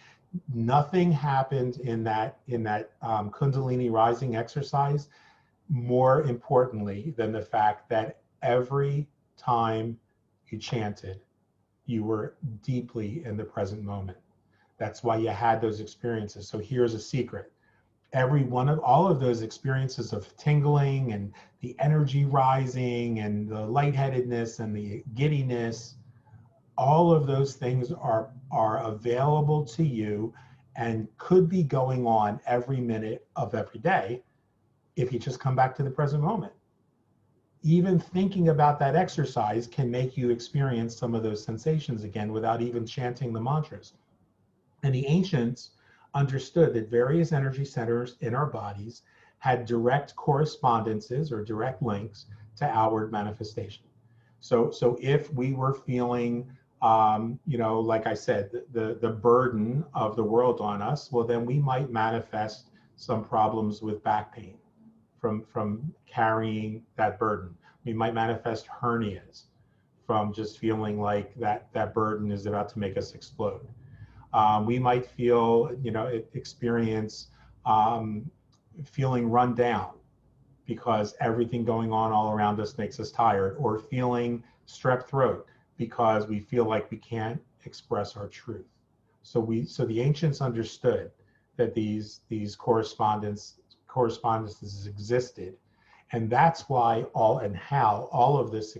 nothing happened in that Kundalini rising exercise more importantly than the fact that every time you chanted, you were deeply in the present moment. That's why you had those experiences. So here's a secret. All of those experiences of tingling and the energy rising and the lightheadedness and the giddiness, all of those things are available to you and could be going on every minute of every day if you just come back to the present moment. Even thinking about that exercise can make you experience some of those sensations again without even chanting the mantras. And the ancients understood that various energy centers in our bodies had direct correspondences or direct links to outward manifestation. So if we were feeling, like I said, the burden of the world on us, well, then we might manifest some problems with back pain, from carrying that burden. We might manifest hernias from just feeling like that burden is about to make us explode. We might feel, experience feeling run down because everything going on all around us makes us tired, or feeling strep throat because we feel like we can't express our truth. So the ancients understood that these correspondences existed, and that's why how all of this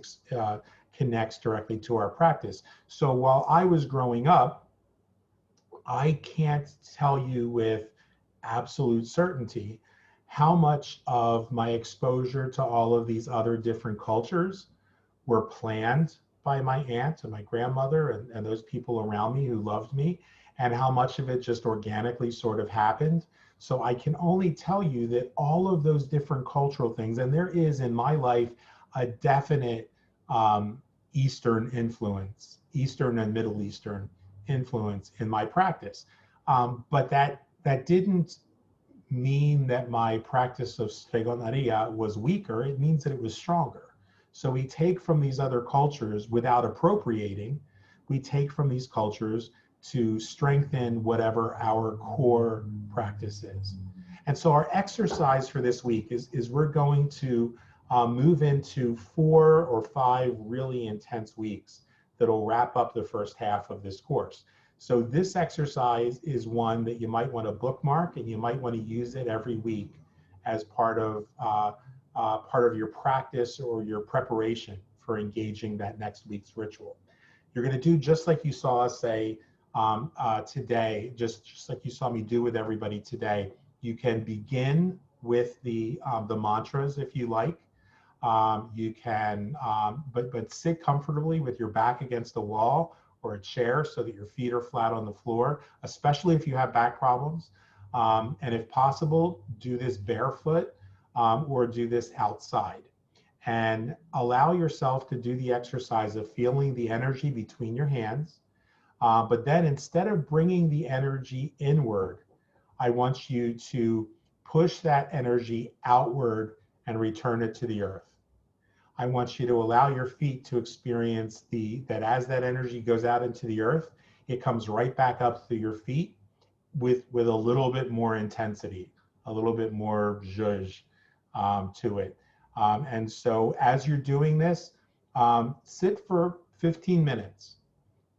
connects directly to our practice. So while I was growing up, I can't tell you with absolute certainty how much of my exposure to all of these other different cultures were planned by my aunt and my grandmother and those people around me who loved me, and how much of it just organically sort of happened. So I can only tell you that all of those different cultural things, and there is in my life a definite Eastern influence, Eastern and Middle Eastern influence in my practice. But that didn't mean that my practice of Stregoneria was weaker. It means that it was stronger. So we take from these other cultures without appropriating, we take from these cultures to strengthen whatever our core practice is. And so our exercise for this week is we're going to move into 4 or 5 really intense weeks that'll wrap up the first half of this course. So this exercise is one that you might want to bookmark, and you might want to use it every week as part of your practice or your preparation for engaging that next week's ritual. You're going to do just like you saw us say today, just like you saw me do with everybody today. You can begin with the mantras if you like. You can, but sit comfortably with your back against the wall or a chair so that your feet are flat on the floor, especially if you have back problems. And if possible, do this barefoot or do this outside. And allow yourself to do the exercise of feeling the energy between your hands. But then instead of bringing the energy inward, I want you to push that energy outward and return it to the earth. I want you to allow your feet to experience that as that energy goes out into the earth, it comes right back up through your feet with a little bit more intensity, a little bit more zhuzh to it. And so as you're doing this, sit for 15 minutes.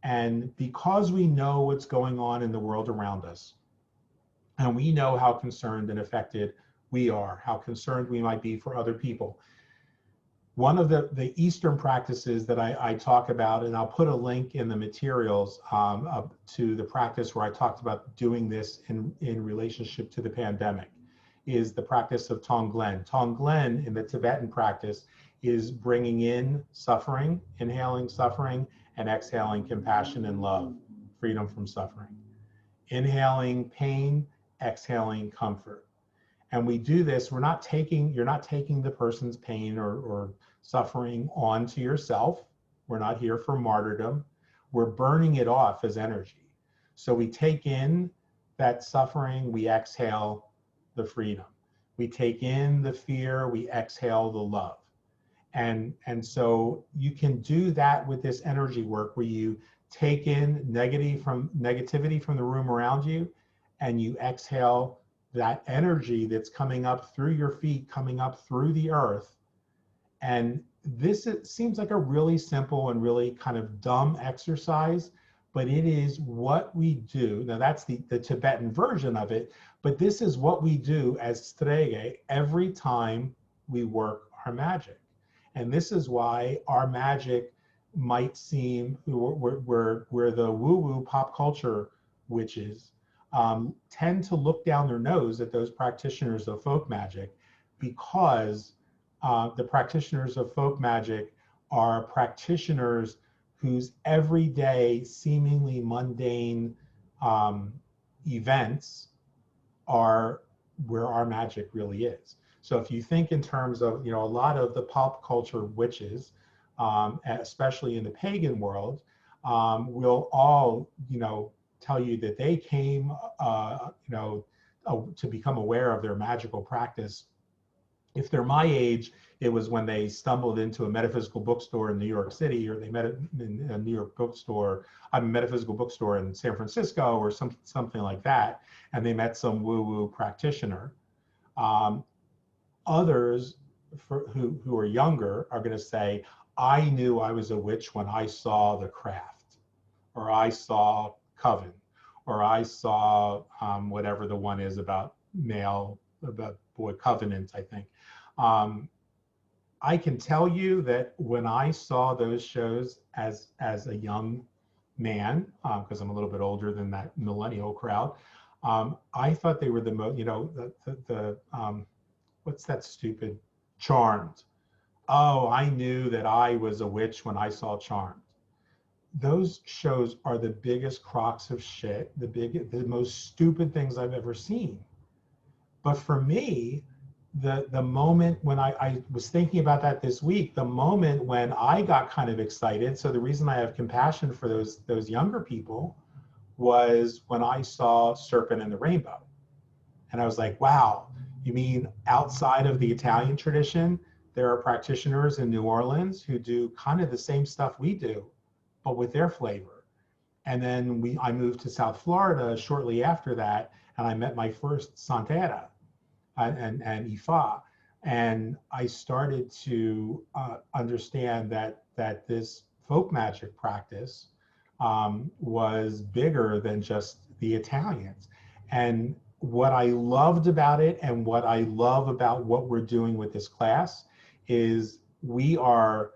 And because we know what's going on in the world around us, and we know how concerned and affected we are, how concerned we might be for other people, one of the Eastern practices that I talk about, and I'll put a link in the materials to the practice where I talked about doing this in relationship to the pandemic, is the practice of Tonglen. Tonglen in the Tibetan practice is bringing in suffering, inhaling suffering, and exhaling compassion and love, freedom from suffering. Inhaling pain, exhaling comfort. And we do this, you're not taking the person's pain or suffering onto yourself. We're not here for martyrdom. We're burning it off as energy. So we take in that suffering, we exhale the freedom. We take in the fear, we exhale the love. And so you can do that with this energy work where you take in negativity from the room around you, and you exhale that energy that's coming up through your feet, coming up through the earth. And this, it seems like a really simple and really kind of dumb exercise, but it is what we do. Now that's the Tibetan version of it, but this is what we do as Strege every time we work our magic. And this is why our magic might seem, where the woo-woo pop culture witches tend to look down their nose at those practitioners of folk magic, because the practitioners of folk magic are practitioners whose everyday, seemingly mundane events are where our magic really is. So if you think in terms of, a lot of the pop culture witches, especially in the pagan world, will all, tell you that they came, to become aware of their magical practice If they're my age, it was when they stumbled into a metaphysical bookstore in New York City, or they met it in a New York bookstore, a metaphysical bookstore in San Francisco, or something like that, and they met some woo-woo practitioner. Um, Others who are younger are going to say, I knew I was a witch when I saw The Craft, or I saw Coven, or I saw whatever the one is about boy, Covenant, I think. I can tell you that when I saw those shows as a young man, because I'm a little bit older than that millennial crowd, I thought they were the most, what's that stupid Charmed? Oh, I knew that I was a witch when I saw Charmed. Those shows are the biggest crocks of shit, the most stupid things I've ever seen. But for me, the moment when I was thinking about that this week, the moment when I got kind of excited, so the reason I have compassion for those younger people was when I saw Serpent and the Rainbow. And I was like, wow, you mean outside of the Italian tradition, there are practitioners in New Orleans who do kind of the same stuff we do, but with their flavor. And then I moved to South Florida shortly after that, and I met my first Santera and Ifa. And I started to understand that this folk magic practice was bigger than just the Italians. And what I loved about it, and what I love about what we're doing with this class, is we're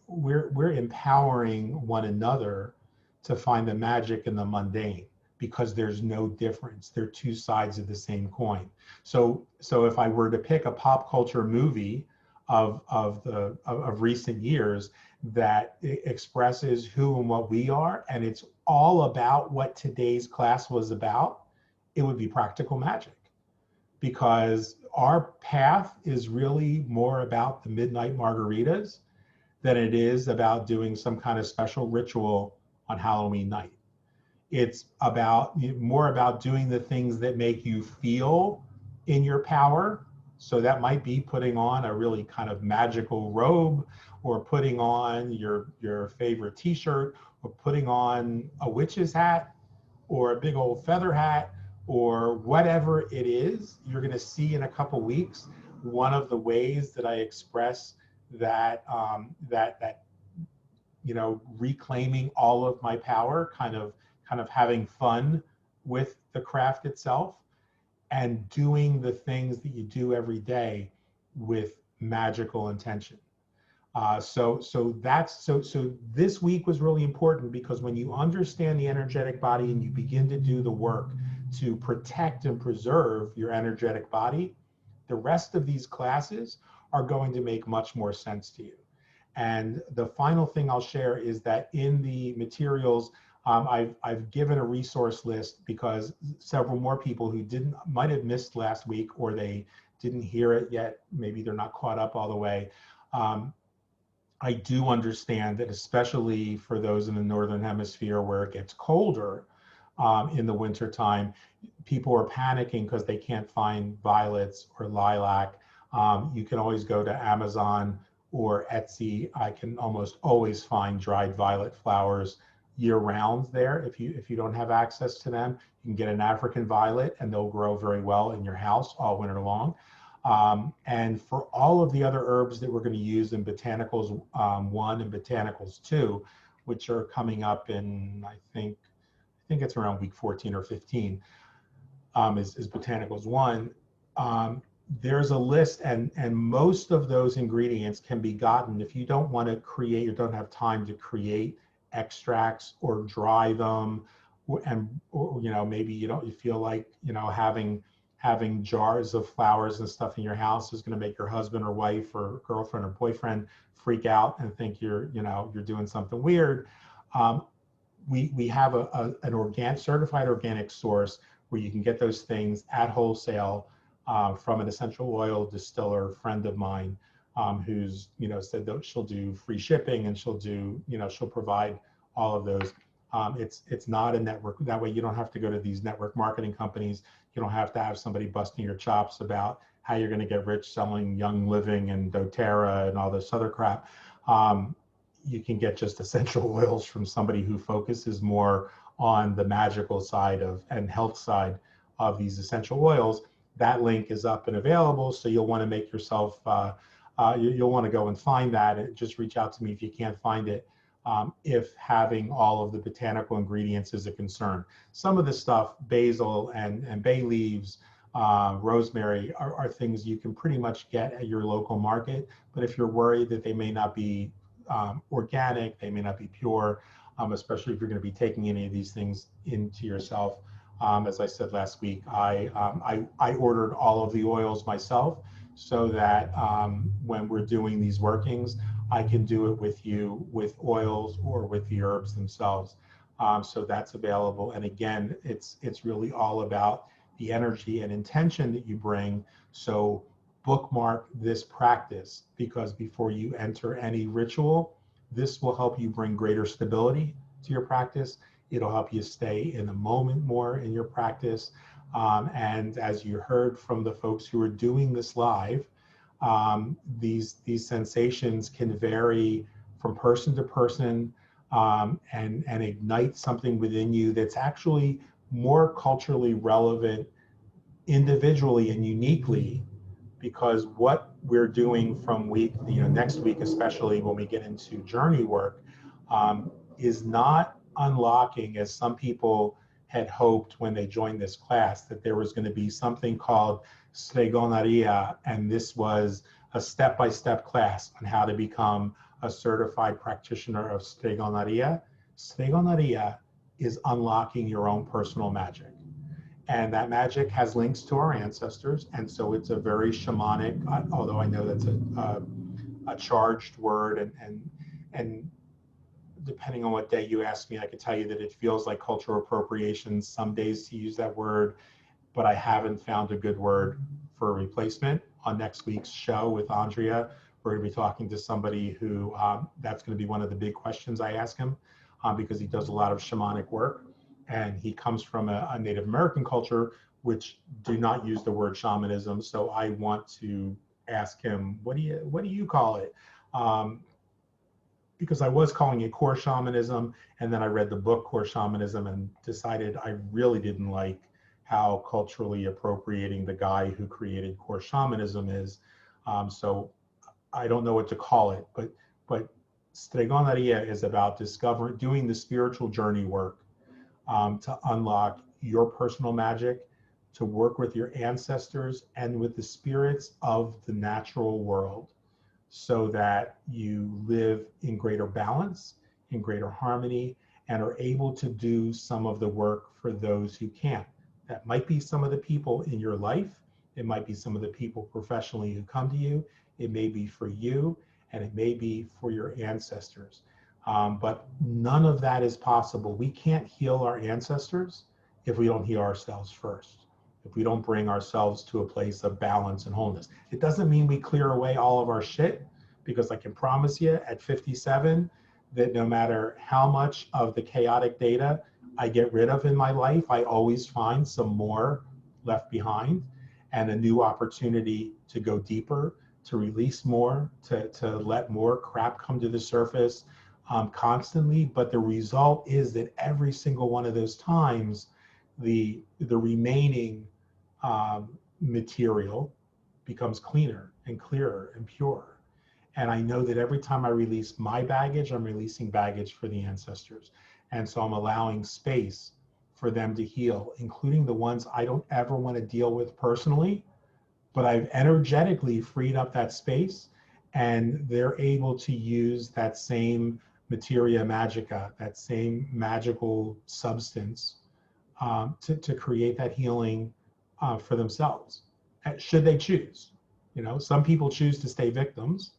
empowering one another to find the magic in the mundane, because there's no difference. They're two sides of the same coin. So if I were to pick a pop culture movie of recent years that expresses who and what we are, and it's all about what today's class was about, it would be Practical Magic, because our path is really more about the midnight margaritas than it is about doing some kind of special ritual on Halloween night. It's more about doing the things that make you feel in your power. So that might be putting on a really kind of magical robe, or putting on your favorite t-shirt, or putting on a witch's hat, or a big old feather hat, or whatever it is. You're going to see in a couple weeks one of the ways that I express that reclaiming all of my power, kind of having fun with the craft itself, and doing the things that you do every day with magical intention. So this week was really important, because when you understand the energetic body and you begin to do the work to protect and preserve your energetic body, the rest of these classes are going to make much more sense to you. And the final thing I'll share is that in the materials, I've given a resource list, because several more people who might have missed last week, or they didn't hear it yet, maybe they're not caught up all the way. I do understand that, especially for those in the Northern Hemisphere where it gets colder in the winter time, people are panicking because they can't find violets or lilac. You can always go to Amazon or Etsy. I can almost always find dried violet flowers year round there. If you don't have access to them, you can get an African violet, and they'll grow very well in your house all winter long. And for all of the other herbs that we're going to use in Botanicals 1 and Botanicals 2, which are coming up in, I think it's around week 14 or 15, is Botanicals 1. There's a list, and most of those ingredients can be gotten if you don't want to create, or don't have time to create extracts or dry them, or maybe you feel like having jars of flowers and stuff in your house is going to make your husband or wife or girlfriend or boyfriend freak out and think you're doing something weird. We have an certified organic source where you can get those things at wholesale from an essential oil distiller friend of mine, who's said that she'll do free shipping, and she'll provide all of those. It's not a network. That way you don't have to go to these network marketing companies. You don't have to have somebody busting your chops about how you're going to get rich selling Young Living and doTERRA and all this other crap. You can get just essential oils from somebody who focuses more on the magical side of and health side of these essential oils. That link is up and available, so you'll want to make yourself, you'll want to go and find that. And just reach out to me if you can't find it, if having all of the botanical ingredients is a concern. Some of the stuff, basil and bay leaves, rosemary, are things you can pretty much get at your local market. But if you're worried that they may not be organic, they may not be pure, especially if you're going to be taking any of these things into yourself. As I said last week, I ordered all of the oils myself so that when we're doing these workings, I can do it with you with oils or with the herbs themselves. So that's available. And again, it's really all about the energy and intention that you bring. So bookmark this practice, because before you enter any ritual, this will help you bring greater stability to your practice. It'll help you stay in the moment more in your practice. And as you heard from the folks who are doing this live, these sensations can vary from person to person, and ignite something within you that's actually more culturally relevant individually and uniquely, because what we're doing from week, next week, especially when we get into journey work, is not unlocking, as some people had hoped when they joined this class, that there was going to be something called Stregoneria, and this was a step-by-step class on how to become a certified practitioner of Stregoneria. Stregoneria is unlocking your own personal magic. And that magic has links to our ancestors. And so it's a very shamanic, although I know that's a charged word, and depending on what day you ask me, I can tell you that it feels like cultural appropriation some days to use that word, but I haven't found a good word for a replacement. On next week's show with Andrea, we're going to be talking to somebody who, that's going to be one of the big questions I ask him, because he does a lot of shamanic work, and he comes from a Native American culture, which do not use the word shamanism. So I want to ask him, what do you call it? Because I was calling it core shamanism, and then I read the book Core Shamanism and decided I really didn't like how culturally appropriating the guy who created core shamanism is. So I don't know what to call it, but Stregoneria is about doing the spiritual journey work, to unlock your personal magic, to work with your ancestors and with the spirits of the natural world, so that you live in greater balance, in greater harmony, and are able to do some of the work for those who can't. That might be some of the people in your life. It might be some of the people professionally who come to you. It may be for you, and it may be for your ancestors. But none of that is possible. We can't heal our ancestors if we don't heal ourselves first, if we don't bring ourselves to a place of balance and wholeness. It doesn't mean we clear away all of our shit, because I can promise you at 57 that no matter how much of the chaotic data I get rid of in my life, I always find some more left behind, and a new opportunity to go deeper, to release more, to let more crap come to the surface constantly. But the result is that every single one of those times, the remaining material becomes cleaner and clearer and purer. And I know that every time I release my baggage, I'm releasing baggage for the ancestors. And so I'm allowing space for them to heal, including the ones I don't ever want to deal with personally, but I've energetically freed up that space, and they're able to use that same materia magica, that same magical substance, to create that healing for themselves, should they choose. Some people choose to stay victims.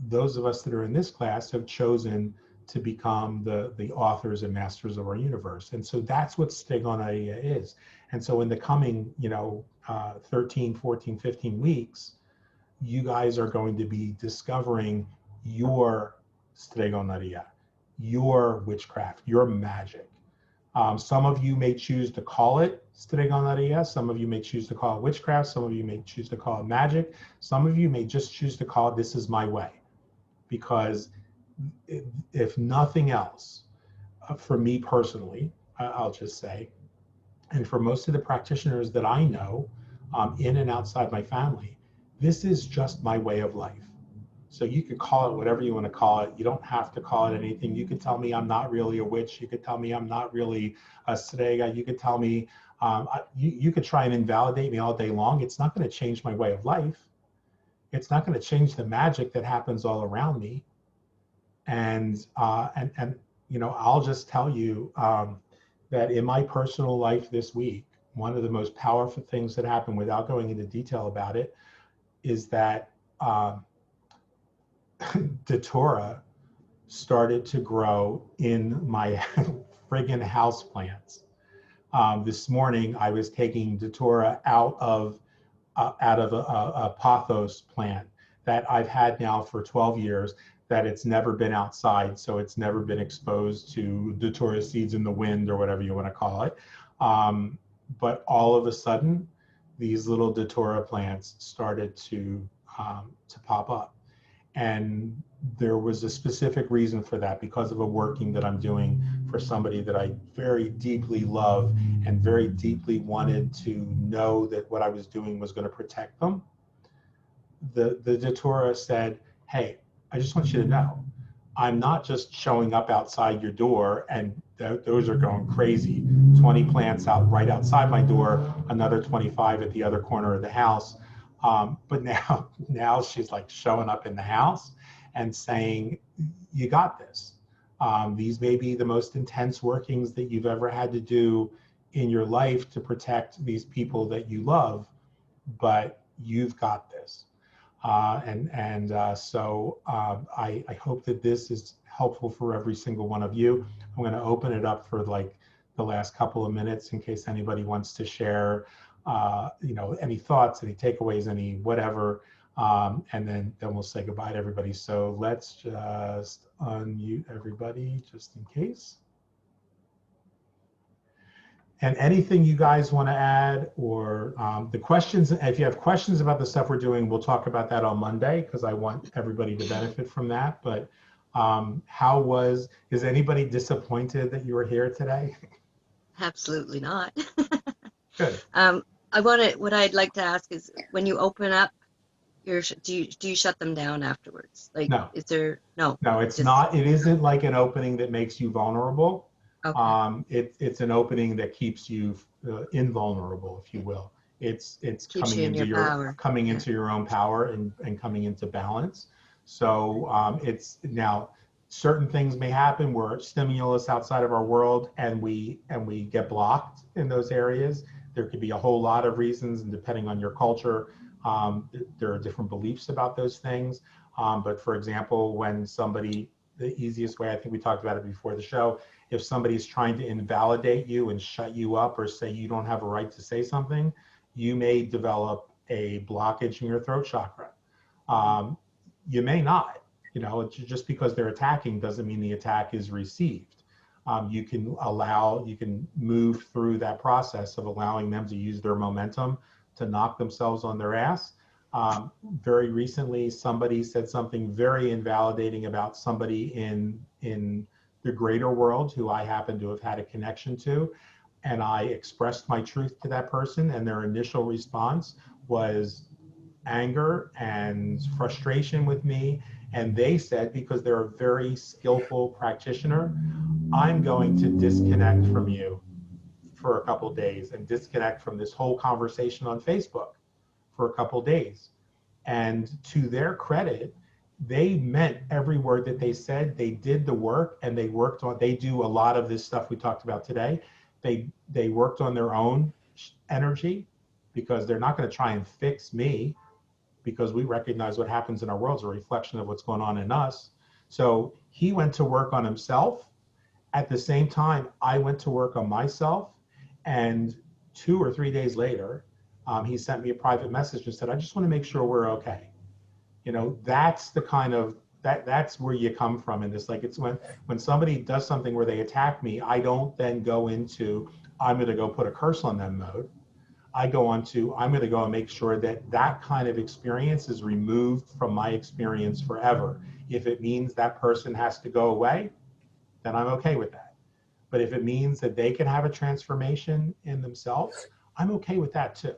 Those of us that are in this class have chosen to become the authors and masters of our universe. And so that's what Stregoneria is. And so in the coming, 13, 14, 15 weeks, you guys are going to be discovering your Stregoneria, your witchcraft, your magic. Some of you may choose to call it Strigonarias. Some of you may choose to call it witchcraft. Some of you may choose to call it magic. Some of you may just choose to call it this is my way. Because if nothing else, for me personally, I'll just say, and for most of the practitioners that I know in and outside my family, this is just my way of life. So you could call it whatever you want to call it. You don't have to call it anything. You could tell me I'm not really a witch. You could tell me I'm not really a strega. You could tell me, you could try and invalidate me all day long. It's not going to change my way of life. It's not going to change the magic that happens all around me. And you know, I'll just tell you that in my personal life this week, one of the most powerful things that happened, without going into detail about it, is that Datura started to grow in my friggin' house plants. This morning, I was taking Datura out of a pothos plant that I've had now for 12 years, that it's never been outside, so it's never been exposed to Datura seeds in the wind or whatever you want to call it. But all of a sudden, these little Datura plants started to pop up. And there was a specific reason for that, because of a working that I'm doing for somebody that I very deeply love and very deeply wanted to know that what I was doing was going to protect them. The Datura said, hey, I just want you to know, I'm not just showing up outside your door and those are going crazy. 20 plants out right outside my door, another 25 at the other corner of the house. But now she's like showing up in the house and saying, you got this. These may be the most intense workings that you've ever had to do in your life to protect these people that you love, but you've got this. So I hope that this is helpful for every single one of you. I'm going to open it up for like the last couple of minutes in case anybody wants to share you know, any thoughts, any takeaways, any whatever, and then we'll say goodbye to everybody. So let's just unmute everybody just in case. And anything you guys want to add, or the questions, if you have questions about the stuff we're doing, we'll talk about that on Monday, because I want everybody to benefit from that. But is anybody disappointed that you were here today? Absolutely not. Good. What I'd like to ask is, when you open up do you shut them down afterwards? Like, no. Is there, no? No, it's not. It isn't like an opening that makes you vulnerable. Okay. It's an opening that keeps you invulnerable, if you will. It's Keeps coming you in into your power. coming into your own power and coming into balance. So it's now, certain things may happen where stimulus outside of our world and we get blocked in those areas. There could be a whole lot of reasons, and depending on your culture, there are different beliefs about those things. But for example, when somebody, the easiest way, I think we talked about it before the show, if somebody's trying to invalidate you and shut you up or say you don't have a right to say something, you may develop a blockage in your throat chakra. You may not, you know, just because they're attacking doesn't mean the attack is received. You can move through that process of allowing them to use their momentum to knock themselves on their ass. Very recently, somebody said something very invalidating about somebody in the greater world who I happen to have had a connection to. And I expressed my truth to that person, and their initial response was anger and frustration with me. And they said, because they're a very skillful practitioner, I'm going to disconnect from you for a couple of days and disconnect from this whole conversation on Facebook for a couple of days. And to their credit, they meant every word that they said. They did the work, and they do a lot of this stuff we talked about today. They worked on their own energy, because they're not going to try and fix me, because we recognize what happens in our world is a reflection of what's going on in us. So he went to work on himself. At the same time, I went to work on myself. And 2 or 3 days later, he sent me a private message and said, I just want to make sure we're okay. You know, that's the kind of that's where you come from in this. Like, it's when somebody does something where they attack me, I don't then go into, I'm going to go put a curse on them mode. I go on to, I'm going to go and make sure that that kind of experience is removed from my experience forever. If it means that person has to go away, then I'm okay with that. But if it means that they can have a transformation in themselves, I'm okay with that too.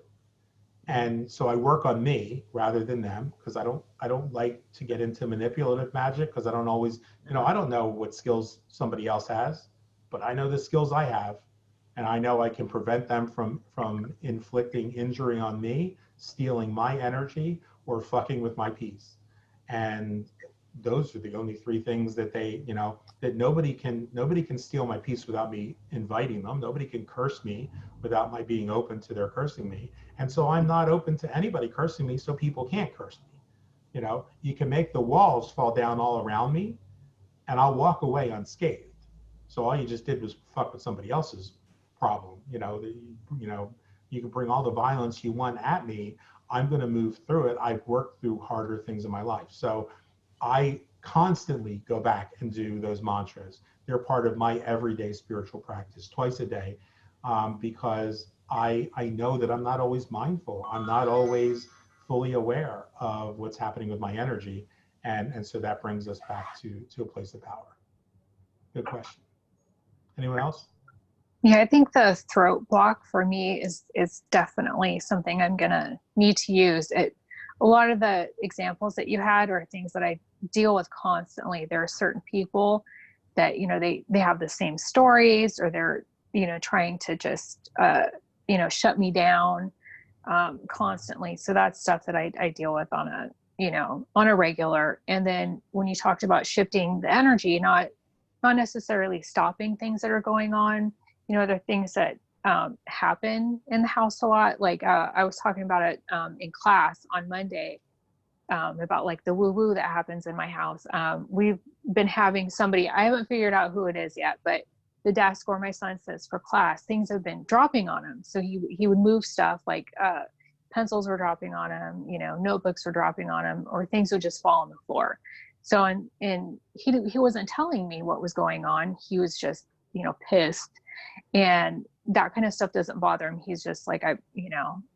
And so I work on me rather than them, because I don't like to get into manipulative magic, because I don't always, I don't know what skills somebody else has, but I know the skills I have, and I know I can prevent them from inflicting injury on me, stealing my energy, or fucking with my peace. And those are the only three things that that nobody can steal my peace without me inviting them. Nobody can curse me without my being open to their cursing me. And so I'm not open to anybody cursing me, so people can't curse me. You can make the walls fall down all around me and I'll walk away unscathed. So all you just did was fuck with somebody else's problem. You can bring all the violence you want at me. I'm going to move through it. I've worked through harder things in my life. So I constantly go back and do those mantras. They're part of my everyday spiritual practice, twice a day, because I know that I'm not always mindful. I'm not always fully aware of what's happening with my energy. And so that brings us back to a place of power. Good question. Anyone else? Yeah, I think the throat block for me is definitely something I'm gonna need to use. A lot of the examples that you had are things that I deal with constantly. There are certain people that, they have the same stories, or they're, trying to just, shut me down constantly. So that's stuff that I deal with on a regular. And then when you talked about shifting the energy, not necessarily stopping things that are going on, there are things that happen in the house a lot. Like I was talking about it in class on Monday about like the woo-woo that happens in my house. We've been having somebody, I haven't figured out who it is yet, but the desk where my son sits for class, things have been dropping on him. So he would move stuff, like pencils were dropping on him, notebooks were dropping on him, or things would just fall on the floor. So and he wasn't telling me what was going on. He was just, pissed. And that kind of stuff doesn't bother him. He's just like, I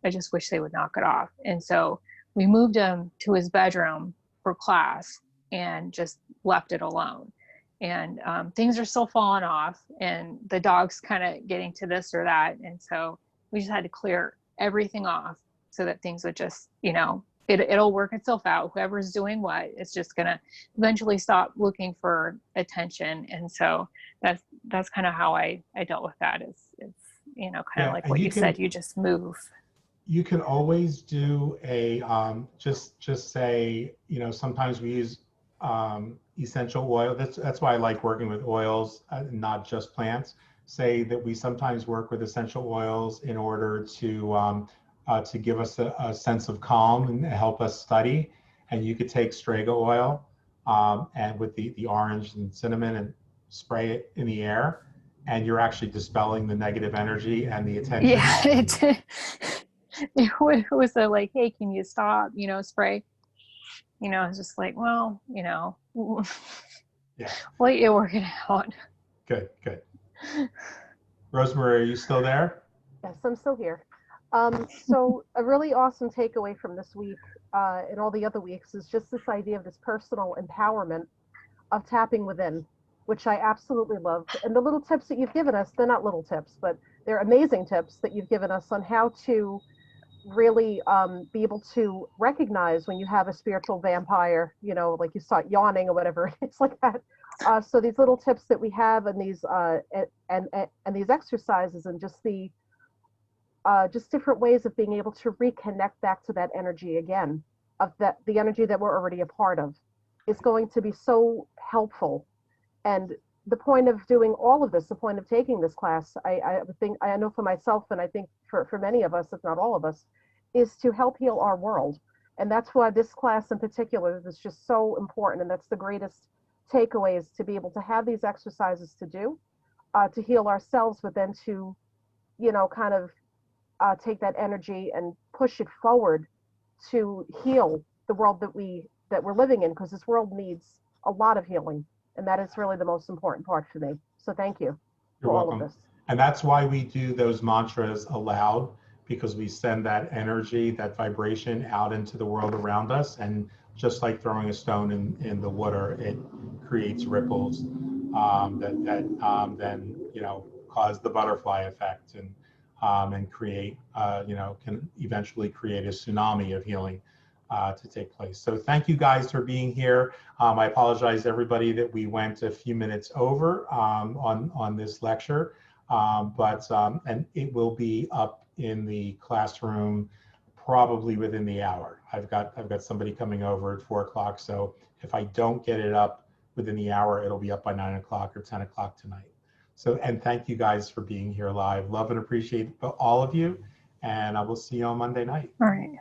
just wish they would knock it off. And so we moved him to his bedroom for class and just left it alone. And things are still falling off, and the dog's kind of getting to this or that. And so we just had to clear everything off so that things would just, it'll work itself out. Whoever's doing what, it's just going to eventually stop looking for attention. And so that's kind of how I dealt with that. It's kind of like what you said, you just move. You can always do a, just say, sometimes we use essential oil. That's why I like working with oils, not just plants. Say that we sometimes work with essential oils in order to give us a sense of calm and help us study. And you could take Strega oil and with the orange and cinnamon and spray it in the air, and you're actually dispelling the negative energy and the attention. Yeah, it was like, hey, can you stop, spray? It's just like, well, yeah. Well, you're working out. Good. Rosemary, are you still there? Yes, I'm still here. So a really awesome takeaway from this week and all the other weeks is just this idea of this personal empowerment of tapping within, which I absolutely love. And the little tips that you've given us, they're not little tips, but they're amazing tips that you've given us on how to really be able to recognize when you have a spiritual vampire, like you start yawning or whatever. It's like that. So these little tips that we have, and these and these exercises, and just the just different ways of being able to reconnect back to that energy again, of the energy that we're already a part of, is going to be so helpful. And the point of doing all of this, the point of taking this class, I think, I know for myself, and I think for many of us, if not all of us, is to help heal our world. And that's why this class in particular is just so important. And that's the greatest takeaway, is to be able to have these exercises to do, to heal ourselves, but then to, kind of take that energy and push it forward to heal the world that that we're living in, because this world needs a lot of healing. And that is really the most important part for me. So thank you You're for all welcome. of this. And that's why we do those mantras aloud, because we send that energy, that vibration out into the world around us. And just like throwing a stone in the water, it creates ripples that then, cause the butterfly effect and create, can eventually create a tsunami of healing to take place. So thank you guys for being here. I apologize to everybody that we went a few minutes over on this lecture, and it will be up in the classroom probably within the hour. I've got somebody coming over at 4 o'clock, so if I don't get it up within the hour, it'll be up by 9 o'clock or 10 o'clock tonight. So, and thank you guys for being here live. Love and appreciate all of you, and I will see you on Monday night. All right.